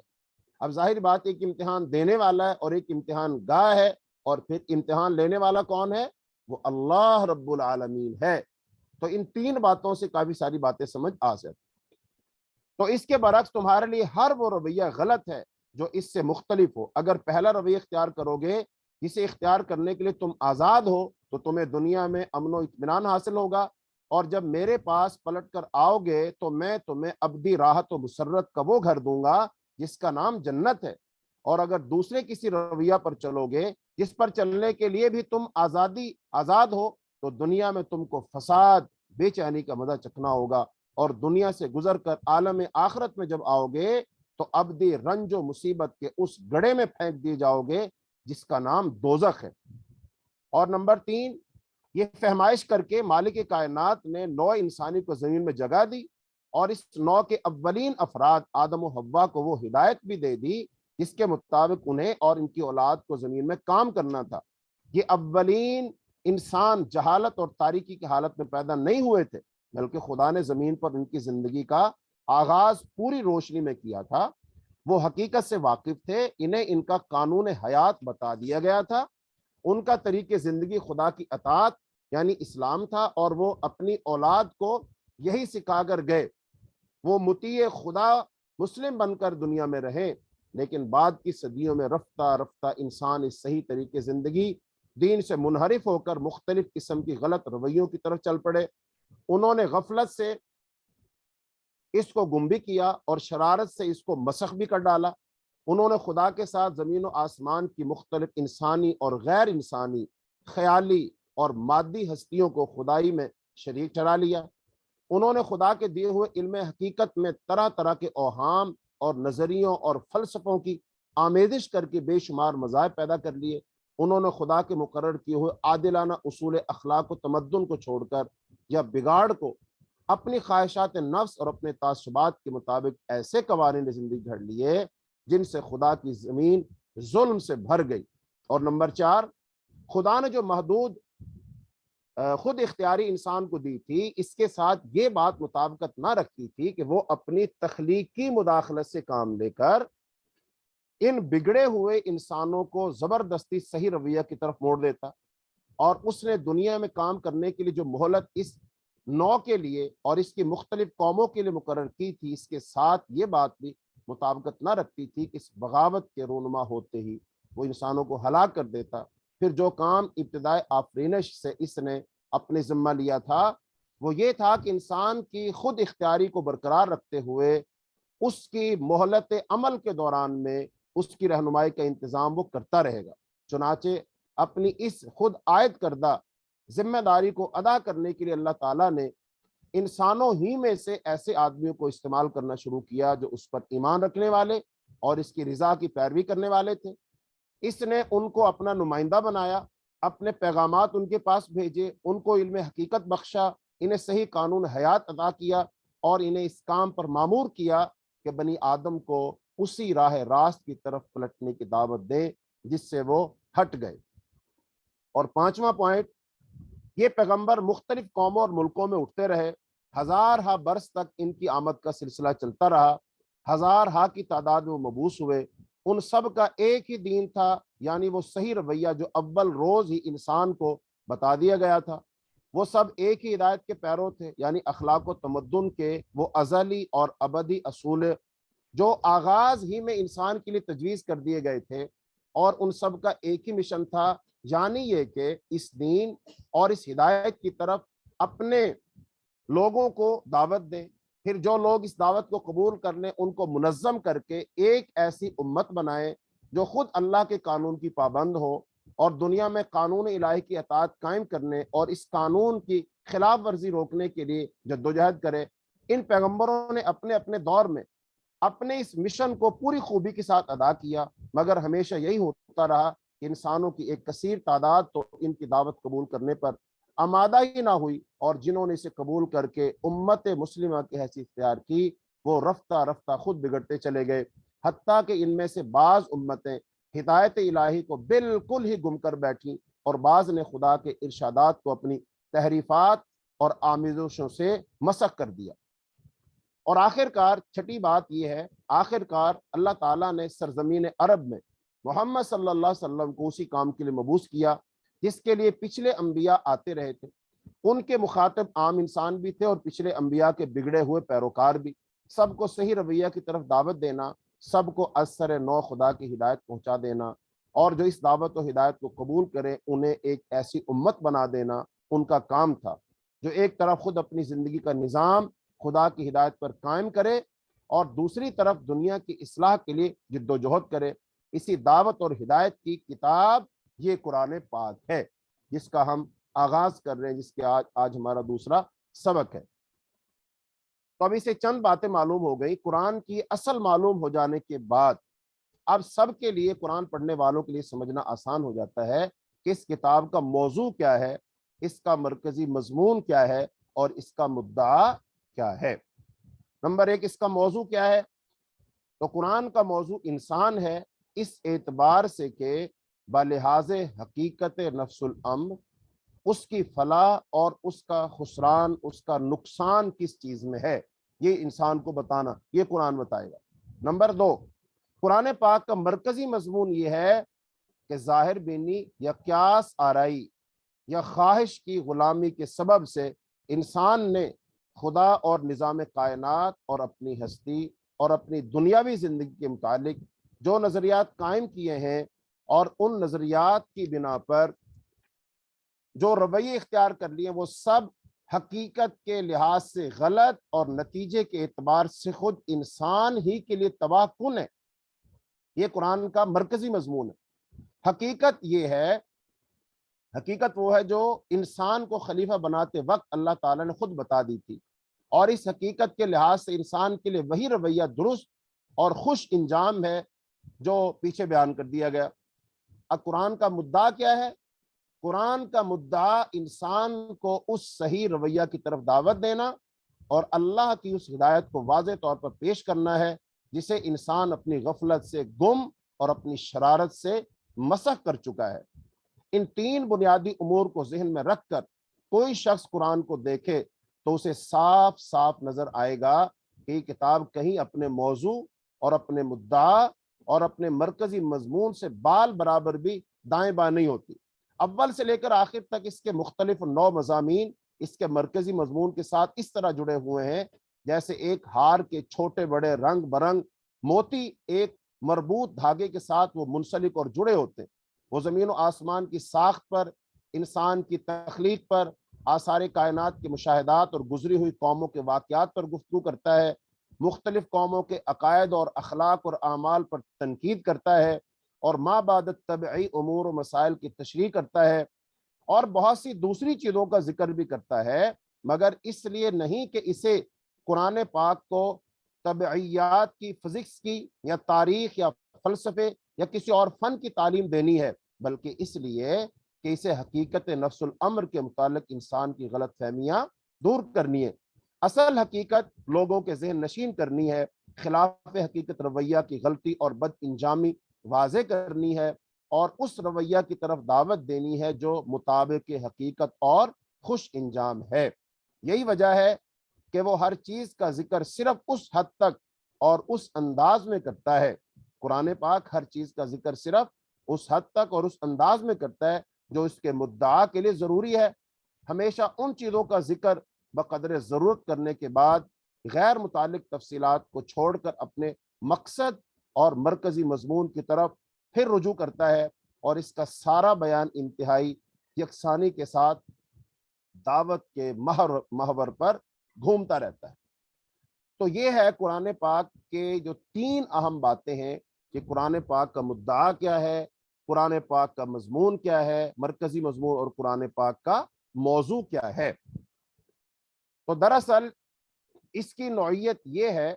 اب ظاہر بات ایک امتحان دینے والا ہے اور ایک امتحان گاہ ہے، اور پھر امتحان لینے والا کون ہے؟ وہ اللہ رب العالمین ہے۔ تو ان تین باتوں سے کافی ساری باتیں سمجھ آ سکتی۔ تو اس کے برعکس تمہارے لیے ہر وہ رویہ غلط ہے جو اس سے مختلف ہو۔ اگر پہلا رویہ اختیار کرو گے جسے اختیار کرنے کے لیے تم آزاد ہو، تو تمہیں دنیا میں امن و اطمینان حاصل ہوگا، اور جب میرے پاس پلٹ کر آؤ گے تو میں تمہیں ابدی راحت و مسرت کا وہ گھر دوں گا جس کا نام جنت ہے۔ اور اگر دوسرے کسی رویہ پر چلو گے جس پر چلنے کے لیے بھی تم آزاد ہو، تو دنیا میں تم کو فساد، بے چینی کا مزہ چکھنا ہوگا، اور دنیا سے گزر کر عالم آخرت میں جب آؤ گے تو ابدی رنج و مصیبت کے اس گڑھے میں پھینک دیے جاؤ گے جس کا نام دوزخ ہے۔ اور نمبر 3، یہ فہمائش کر کے مالک کائنات نے نوع انسانی کو زمین میں جگہ دی، اور اس نوع کے اولین افراد آدم و حوا کو وہ ہدایت بھی دے دی جس کے مطابق انہیں اور ان کی اولاد کو زمین میں کام کرنا تھا۔ یہ اولین انسان جہالت اور تاریکی کی حالت میں پیدا نہیں ہوئے تھے، بلکہ خدا نے زمین پر ان کی زندگی کا آغاز پوری روشنی میں کیا تھا۔ وہ حقیقت سے واقف تھے، انہیں ان کا قانون حیات بتا دیا گیا تھا۔ ان کا طریق زندگی خدا کی اطاعت یعنی اسلام تھا، اور وہ اپنی اولاد کو یہی سکھا کر گئے۔ وہ مطیع خدا مسلم بن کر دنیا میں رہیں، لیکن بعد کی صدیوں میں رفتہ رفتہ انسان اس صحیح طریقے زندگی دین سے منحرف ہو کر مختلف قسم کی غلط رویوں کی طرف چل پڑے۔ انہوں نے غفلت سے اس کو گم بھی کیا اور شرارت سے اس کو مسخ بھی کر ڈالا۔ انہوں نے خدا کے ساتھ زمین و آسمان کی مختلف انسانی اور غیر انسانی، خیالی اور مادی ہستیوں کو خدائی میں شریک ٹھہرا لیا۔ انہوں نے خدا کے دیے ہوئے علم حقیقت میں طرح طرح کے اوہام اور نظریوں اور فلسفوں کی آمیزش کر کے بے شمار مذاہب پیدا کر لیے۔ انہوں نے خدا کے مقرر کیے ہوئے عادلانہ اصول اخلاق و تمدن کو چھوڑ کر یا بگاڑ کو اپنی خواہشات نفس اور اپنے تعصبات کے مطابق ایسے قوانین زندگی گھڑ لیے جن سے خدا کی زمین ظلم سے بھر گئی۔ اور نمبر 4، خدا نے جو محدود خود اختیاری انسان کو دی تھی، اس کے ساتھ یہ بات مطابقت نہ رکھتی تھی کہ وہ اپنی تخلیقی مداخلت سے کام لے کر ان بگڑے ہوئے انسانوں کو زبردستی صحیح رویہ کی طرف موڑ دیتا، اور اس نے دنیا میں کام کرنے کے لیے جو مہلت اس نو کے لیے اور اس کی مختلف قوموں کے لیے مقرر کی تھی، اس کے ساتھ یہ بات بھی مطابقت نہ رکھتی تھی کہ اس بغاوت کے رونما ہوتے ہی وہ انسانوں کو ہلاک کر دیتا۔ پھر جو کام ابتدائے آفرینش سے اس نے اپنے ذمہ لیا تھا وہ یہ تھا کہ انسان کی خود اختیاری کو برقرار رکھتے ہوئے اس کی مہلت عمل کے دوران میں اس کی رہنمائی کا انتظام وہ کرتا رہے گا۔ چنانچہ اپنی اس خود عائد کردہ ذمہ داری کو ادا کرنے کے لیے اللہ تعالیٰ نے انسانوں ہی میں سے ایسے آدمیوں کو استعمال کرنا شروع کیا جو اس پر ایمان رکھنے والے اور اس کی رضا کی پیروی کرنے والے تھے۔ اس نے ان کو اپنا نمائندہ بنایا، اپنے پیغامات ان کے پاس بھیجے، ان کو علم حقیقت بخشا، انہیں صحیح قانون حیات عطا کیا، اور انہیں اس کام پر مامور کیا کہ بنی آدم کو اسی راہ راست کی طرف پلٹنے کی دعوت دیں جس سے وہ ہٹ گئے۔ اور پانچواں پوائنٹ، یہ پیغمبر مختلف قوموں اور ملکوں میں اٹھتے رہے، ہزارہا برس تک ان کی آمد کا سلسلہ چلتا رہا، ہزارہا کی تعداد میں وہ مبعوث ہوئے، ان سب کا ایک ہی دین تھا، یعنی وہ صحیح رویہ جو اول روز ہی انسان کو بتا دیا گیا تھا۔ وہ سب ایک ہی ہدایت کے پیرو تھے، یعنی اخلاق و تمدن کے وہ ازلی اور ابدی اصول جو آغاز ہی میں انسان کے لیے تجویز کر دیے گئے تھے، اور ان سب کا ایک ہی مشن تھا، یعنی یہ کہ اس دین اور اس ہدایت کی طرف اپنے لوگوں کو دعوت دیں، پھر جو لوگ اس دعوت کو قبول کر لیں ان کو منظم کر کے ایک ایسی امت بنائیں جو خود اللہ کے قانون کی پابند ہو، اور دنیا میں قانون الہی کی اطاعت قائم کرنے اور اس قانون کی خلاف ورزی روکنے کے لیے جدوجہد کرے۔ ان پیغمبروں نے اپنے اپنے دور میں اپنے اس مشن کو پوری خوبی کے ساتھ ادا کیا، مگر ہمیشہ یہی ہوتا رہا کہ انسانوں کی ایک کثیر تعداد تو ان کی دعوت قبول کرنے پر آمادہ ہی نہ ہوئی، اور جنہوں نے اسے قبول کر کے امت مسلمہ کی حیثیت اختیار کی وہ رفتہ رفتہ خود بگڑتے چلے گئے، حتیٰ کہ ان میں سے بعض امتیں ہدایت الہی کو بالکل ہی گم کر بیٹھیں، اور بعض نے خدا کے ارشادات کو اپنی تحریفات اور آمیزشوں سے مسخ کر دیا۔ اور آخر کار چھٹی بات یہ ہے، آخر کار اللہ تعالیٰ نے سرزمین عرب میں محمد صلی اللہ علیہ وسلم کو اسی کام کے لیے مبعوث کیا جس کے لیے پچھلے انبیاء آتے رہے تھے۔ ان کے مخاطب عام انسان بھی تھے اور پچھلے انبیاء کے بگڑے ہوئے پیروکار بھی۔ سب کو صحیح رویہ کی طرف دعوت دینا، سب کو از سر نو خدا کی ہدایت پہنچا دینا، اور جو اس دعوت و ہدایت کو قبول کریں انہیں ایک ایسی امت بنا دینا ان کا کام تھا جو ایک طرف خود اپنی زندگی کا نظام خدا کی ہدایت پر قائم کرے اور دوسری طرف دنیا کی اصلاح کے لیے جد و جہد کرے۔ اسی دعوت اور ہدایت کی کتاب یہ قرآن پاک ہے جس کا ہم آغاز کر رہے ہیں، جس کے آج ہمارا دوسرا سبق ہے۔ تو اب اسے چند باتیں معلوم ہو گئی۔ قرآن کی اصل معلوم ہو جانے کے بعد اب سب کے لیے، قرآن پڑھنے والوں کے لیے سمجھنا آسان ہو جاتا ہے کہ اس کتاب کا موضوع کیا ہے، اس کا مرکزی مضمون کیا ہے، اور اس کا مدعا کیا ہے۔ نمبر ایک، اس کا موضوع کیا ہے؟ تو قرآن کا موضوع انسان ہے، اس اعتبار سے کہ بلحاظ حقیقت نفس الامر اس کی فلاح اور اس کا خسران، اس کا نقصان کس چیز میں ہے، یہ انسان کو بتانا، یہ قرآن بتائے گا۔ نمبر دو، قرآن پاک کا مرکزی مضمون یہ ہے کہ ظاہر بینی یا قیاس آرائی یا خواہش کی غلامی کے سبب سے انسان نے خدا اور نظام کائنات اور اپنی ہستی اور اپنی دنیاوی زندگی کے متعلق جو نظریات قائم کیے ہیں، اور ان نظریات کی بنا پر جو رویے اختیار کر لیے، وہ سب حقیقت کے لحاظ سے غلط اور نتیجے کے اعتبار سے خود انسان ہی کے لیے تباہ کن ہے۔ یہ قرآن کا مرکزی مضمون ہے۔ حقیقت یہ ہے، حقیقت وہ ہے جو انسان کو خلیفہ بناتے وقت اللہ تعالیٰ نے خود بتا دی تھی، اور اس حقیقت کے لحاظ سے انسان کے لیے وہی رویہ درست اور خوش انجام ہے جو پیچھے بیان کر دیا گیا۔ اب قرآن کا مدعا کیا ہے؟ قرآن کا مدعا انسان کو اس صحیح رویہ کی طرف دعوت دینا اور اللہ کی اس ہدایت کو واضح طور پر پیش کرنا ہے جسے انسان اپنی غفلت سے گم اور اپنی شرارت سے مسخ کر چکا ہے۔ ان تین بنیادی امور کو ذہن میں رکھ کر کوئی شخص قرآن کو دیکھے تو اسے صاف صاف نظر آئے گا کہ یہ کتاب کہیں اپنے موضوع اور اپنے مدعا اور اپنے مرکزی مضمون سے بال برابر بھی دائیں بائیں نہیں ہوتی۔ اول سے لے کر آخر تک اس کے مختلف نو مضامین اس کے مرکزی مضمون کے ساتھ اس طرح جڑے ہوئے ہیں جیسے ایک ہار کے چھوٹے بڑے رنگ برنگ موتی ایک مربوط دھاگے کے ساتھ وہ منسلک اور جڑے ہوتے ہیں۔ وہ زمین و آسمان کی ساخت پر، انسان کی تخلیق پر، آثار کائنات کے مشاہدات اور گزری ہوئی قوموں کے واقعات پر گفتگو کرتا ہے، مختلف قوموں کے عقائد اور اخلاق اور اعمال پر تنقید کرتا ہے، اور ما بعد طبعی امور و مسائل کی تشریح کرتا ہے، اور بہت سی دوسری چیزوں کا ذکر بھی کرتا ہے، مگر اس لیے نہیں کہ اسے قرآن پاک کو طبعیات کی، فزکس کی یا تاریخ یا فلسفے یا کسی اور فن کی تعلیم دینی ہے، بلکہ اس لیے کہ اسے حقیقت نفس الامر کے متعلق انسان کی غلط فہمیاں دور کرنی ہے، اصل حقیقت لوگوں کے ذہن نشین کرنی ہے، خلاف حقیقت رویہ کی غلطی اور بد انجامی واضح کرنی ہے اور اس رویہ کی طرف دعوت دینی ہے جو مطابق حقیقت اور خوش انجام ہے۔ یہی وجہ ہے کہ وہ ہر چیز کا ذکر صرف اس حد تک اور اس انداز میں کرتا ہے۔ قرآن پاک ہر چیز کا ذکر صرف اس حد تک اور اس انداز میں کرتا ہے جو اس کے مدعا کے لیے ضروری ہے۔ ہمیشہ ان چیزوں کا ذکر بقدر ضرورت کرنے کے بعد غیر متعلق تفصیلات کو چھوڑ کر اپنے مقصد اور مرکزی مضمون کی طرف پھر رجوع کرتا ہے، اور اس کا سارا بیان انتہائی یکسانی کے ساتھ دعوت کے محور پر گھومتا رہتا ہے۔ تو یہ ہے قرآن پاک کے جو تین اہم باتیں ہیں کہ قرآن پاک کا مدعا کیا ہے، قرآن پاک کا مضمون کیا ہے، مرکزی مضمون، اور قرآن پاک کا موضوع کیا ہے۔ تو دراصل اس کی نوعیت یہ ہے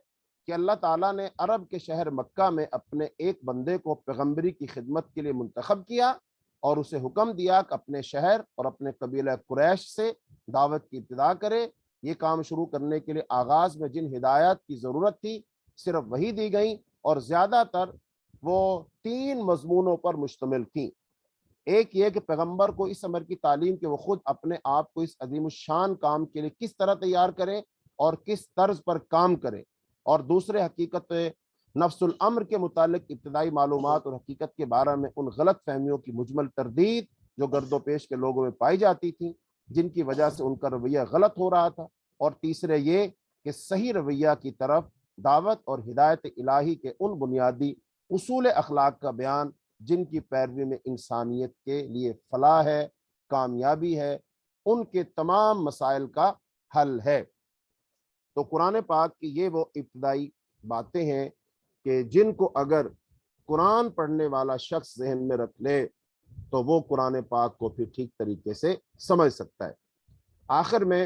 کہ اللہ تعالیٰ نے عرب کے شہر مکہ میں اپنے ایک بندے کو پیغمبری کی خدمت کے لیے منتخب کیا اور اسے حکم دیا کہ اپنے شہر اور اپنے قبیلہ قریش سے دعوت کی ابتدا کرے۔ یہ کام شروع کرنے کے لیے آغاز میں جن ہدایات کی ضرورت تھی صرف وہی دی گئیں، اور زیادہ تر وہ تین مضمونوں پر مشتمل تھیں۔ ایک یہ کہ پیغمبر کو اس امر کی تعلیم کہ وہ خود اپنے آپ کو اس عظیم الشان کام کے لیے کس طرح تیار کرے اور کس طرز پر کام کرے، اور دوسرے حقیقت نفس الامر کے متعلق ابتدائی معلومات اور حقیقت کے بارے میں ان غلط فہمیوں کی مجمل تردید جو گرد و پیش کے لوگوں میں پائی جاتی تھیں، جن کی وجہ سے ان کا رویہ غلط ہو رہا تھا، اور تیسرے یہ کہ صحیح رویہ کی طرف دعوت اور ہدایت الہی کے ان بنیادی اصول اخلاق کا بیان جن کی پیروی میں انسانیت کے لیے فلاح ہے، کامیابی ہے، ان کے تمام مسائل کا حل ہے۔ تو قرآن پاک کی یہ وہ ابتدائی باتیں ہیں کہ جن کو اگر قرآن پڑھنے والا شخص ذہن میں رکھ لے تو وہ قرآن پاک کو پھر ٹھیک طریقے سے سمجھ سکتا ہے۔ آخر میں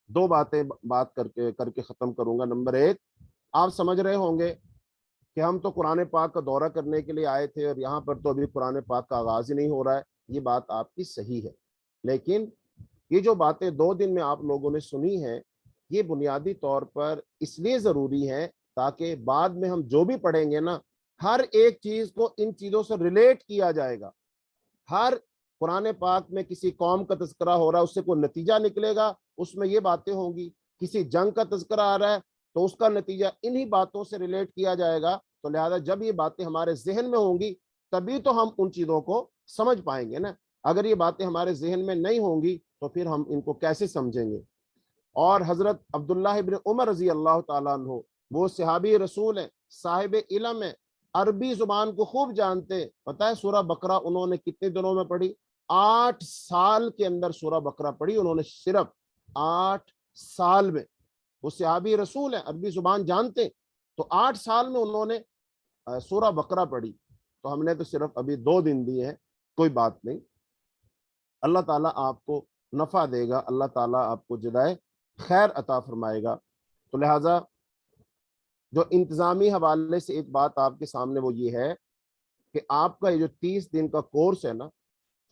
دو باتیں بات کر کے ختم کروں گا۔ نمبر ایک، آپ سمجھ رہے ہوں گے کہ ہم تو قرآن پاک کا دورہ کرنے کے لیے آئے تھے اور یہاں پر تو ابھی قرآن پاک کا آغاز ہی نہیں ہو رہا ہے۔ یہ بات آپ کی صحیح ہے، لیکن یہ جو باتیں 2 دن میں آپ لوگوں نے سنی ہیں، یہ بنیادی طور پر اس لیے ضروری ہے تاکہ بعد میں ہم جو بھی پڑھیں گے نا، ہر ایک چیز کو ان چیزوں سے ریلیٹ کیا جائے گا۔ ہر قرآن پاک میں کسی قوم کا تذکرہ ہو رہا ہے، اس سے کوئی نتیجہ نکلے گا، اس میں یہ باتیں ہوں گی۔ کسی جنگ کا تذکرہ آ رہا ہے تو اس کا نتیجہ انہی باتوں سے ریلیٹ کیا جائے گا۔ تو لہذا جب یہ باتیں ہمارے ذہن میں ہوں گی تبھی تو ہم ان چیزوں کو سمجھ پائیں گے نا۔ اگر یہ باتیں ہمارے ذہن میں نہیں ہوں گی تو پھر ہم ان کو کیسے سمجھیں گے؟ اور حضرت عبداللہ ابن عمر رضی اللہ تعالیٰ عنہ، وہ صحابی رسول ہیں، صاحب علم ہیں، عربی زبان کو خوب جانتے ہیں۔ پتہ ہے سورہ بقرہ انہوں نے کتنے دنوں میں پڑھی؟ 8 سال کے اندر سورہ بقرہ پڑھی انہوں نے، صرف 8 سال میں۔ وہ صحابی رسول ہیں، عربی زبان جانتے ہیں، تو 8 سال میں انہوں نے سورہ بقرہ پڑھی۔ تو ہم نے تو صرف ابھی 2 دن دیے ہیں، کوئی بات نہیں، اللہ تعالیٰ آپ کو نفع دے گا، اللہ تعالیٰ آپ کو جزائے خیر عطا فرمائے گا۔ تو لہٰذا جو انتظامی حوالے سے ایک بات آپ کے سامنے وہ یہ ہے کہ آپ کا یہ جو 30 دن کا کورس ہے نا،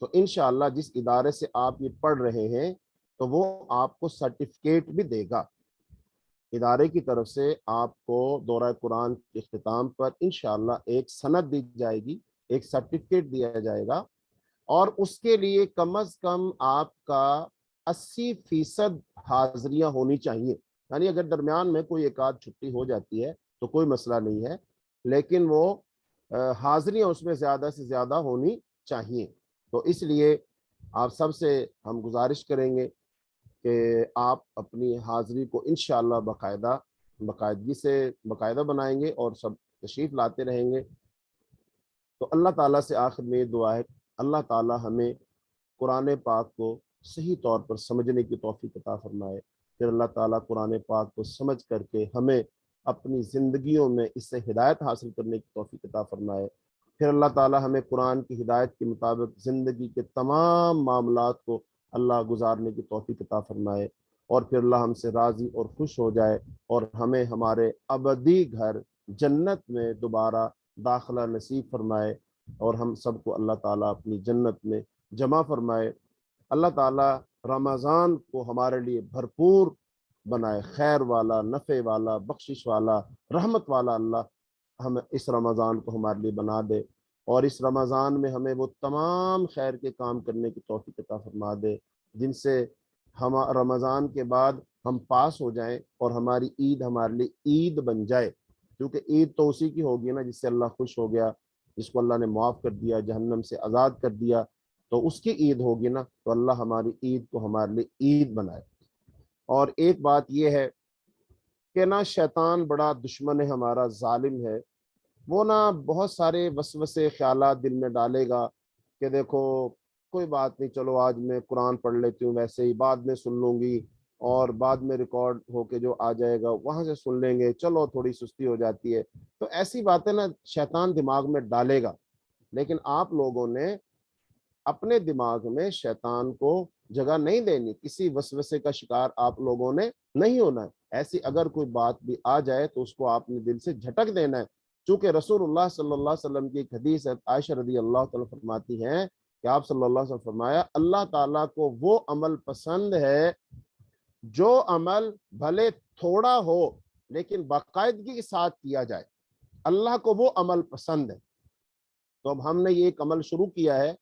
تو انشاءاللہ جس ادارے سے آپ یہ پڑھ رہے ہیں تو وہ آپ کو سرٹیفکیٹ بھی دے گا۔ ادارے کی طرف سے آپ کو دورہ قرآن کے اختتام پر انشاءاللہ ایک سند دی جائے گی، ایک سرٹیفکیٹ دیا جائے گا، اور اس کے لیے کم از کم آپ کا 80% حاضریاں ہونی چاہیے۔ یعنی اگر درمیان میں کوئی ایک آدھ چھٹی ہو جاتی ہے تو کوئی مسئلہ نہیں ہے، لیکن وہ حاضریاں اس میں زیادہ سے زیادہ ہونی چاہیے۔ تو اس لیے آپ سب سے ہم گزارش کریں گے کہ آپ اپنی حاضری کو انشاءاللہ باقاعدگی سے باقاعدہ بنائیں گے اور سب تشریف لاتے رہیں گے۔ تو اللہ تعالیٰ سے آخر میں یہ دعا ہے، اللہ تعالیٰ ہمیں قرآن پاک کو صحیح طور پر سمجھنے کی توفیق عطا فرمائے، پھر اللہ تعالیٰ قرآن پاک کو سمجھ کر کے ہمیں اپنی زندگیوں میں اس سے ہدایت حاصل کرنے کی توفیق عطا فرمائے، پھر اللہ تعالیٰ ہمیں قرآن کی ہدایت کے مطابق زندگی کے تمام معاملات کو اللہ گزارنے کی توفیق عطا فرمائے، اور پھر اللہ ہم سے راضی اور خوش ہو جائے اور ہمیں ہمارے ابدی گھر جنت میں دوبارہ داخلہ نصیب فرمائے، اور ہم سب کو اللہ تعالیٰ اپنی جنت میں جمع فرمائے۔ اللہ تعالیٰ رمضان کو ہمارے لیے بھرپور بنائے، خیر والا، نفع والا، بخشش والا، رحمت والا اللہ ہمیں اس رمضان کو ہمارے لیے بنا دے، اور اس رمضان میں ہمیں وہ تمام خیر کے کام کرنے کی توفیق عطا فرما دے جن سے ہم رمضان کے بعد ہم پاس ہو جائیں اور ہماری عید ہمارے لیے عید بن جائے، کیونکہ عید تو اسی کی ہوگی نا جس سے اللہ خوش ہو گیا، جس کو اللہ نے معاف کر دیا، جہنم سے آزاد کر دیا، تو اس کی عید ہوگی نا، تو اللہ ہماری عید کو ہمارے لیے عید بنائے۔ اور ایک بات یہ ہے کہ نا شیطان بڑا دشمن ہے ہمارا، ظالم ہے، وہ نا بہت سارے وسوسے خیالات دل میں ڈالے گا کہ دیکھو کوئی بات نہیں، چلو آج میں قرآن پڑھ لیتی ہوں، ویسے ہی بعد میں سن لوں گی، اور بعد میں ریکارڈ ہو کے جو آ جائے گا وہاں سے سن لیں گے، چلو تھوڑی سستی ہو جاتی ہے، تو ایسی باتیں نا شیطان دماغ میں ڈالے گا، لیکن آپ لوگوں نے اپنے دماغ میں شیطان کو جگہ نہیں دینی، کسی وسوسے کا شکار آپ لوگوں نے نہیں ہونا ہے۔ ایسی اگر کوئی بات بھی آ جائے تو اس کو آپ نے دل سے جھٹک دینا ہے، چونکہ رسول اللہ صلی اللہ علیہ وسلم کی ایک حدیث ہے، عائشہ رضی اللہ تعالیٰ فرماتی ہیں کہ آپ صلی اللہ علیہ وسلم فرمایا، اللہ تعالیٰ کو وہ عمل پسند ہے جو عمل بھلے تھوڑا ہو لیکن باقاعدگی کے ساتھ کیا جائے، اللہ کو وہ عمل پسند ہے۔ تو اب ہم نے یہ ایک عمل شروع کیا ہے،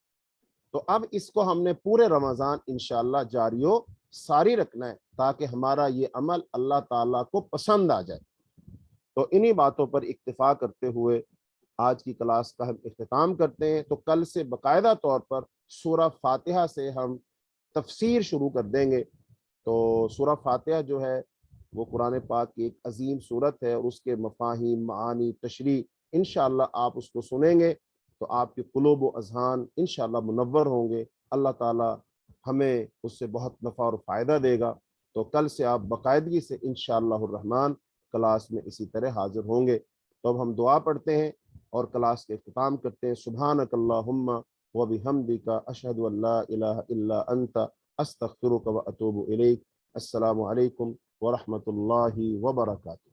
تو اب اس کو ہم نے پورے رمضان انشاءاللہ جاری و ساری رکھنا ہے تاکہ ہمارا یہ عمل اللہ تعالیٰ کو پسند آ جائے۔ تو انہی باتوں پر اکتفا کرتے ہوئے آج کی کلاس کا ہم اختتام کرتے ہیں، تو کل سے باقاعدہ طور پر سورہ فاتحہ سے ہم تفسیر شروع کر دیں گے۔ تو سورہ فاتحہ جو ہے وہ قرآن پاک کی ایک عظیم صورت ہے، اور اس کے مفاہیم، معانی، تشریح انشاءاللہ آپ اس کو سنیں گے تو آپ کے قلوب و اذہان انشاءاللہ منور ہوں گے، اللہ تعالیٰ ہمیں اس سے بہت نفع اور فائدہ دے گا۔ تو کل سے آپ باقاعدگی سے انشاءاللہ الرحمن کلاس میں اسی طرح حاضر ہوں گے۔ تو اب ہم دعا پڑھتے ہیں اور کلاس کے اختتام کرتے ہیں۔ سبحانک اللہم و بحمدک، اشہد ان لا الہ الا انت، استغفرک و اتوب الیک۔ السلام علیکم ورحمۃ اللہ وبرکاتہ۔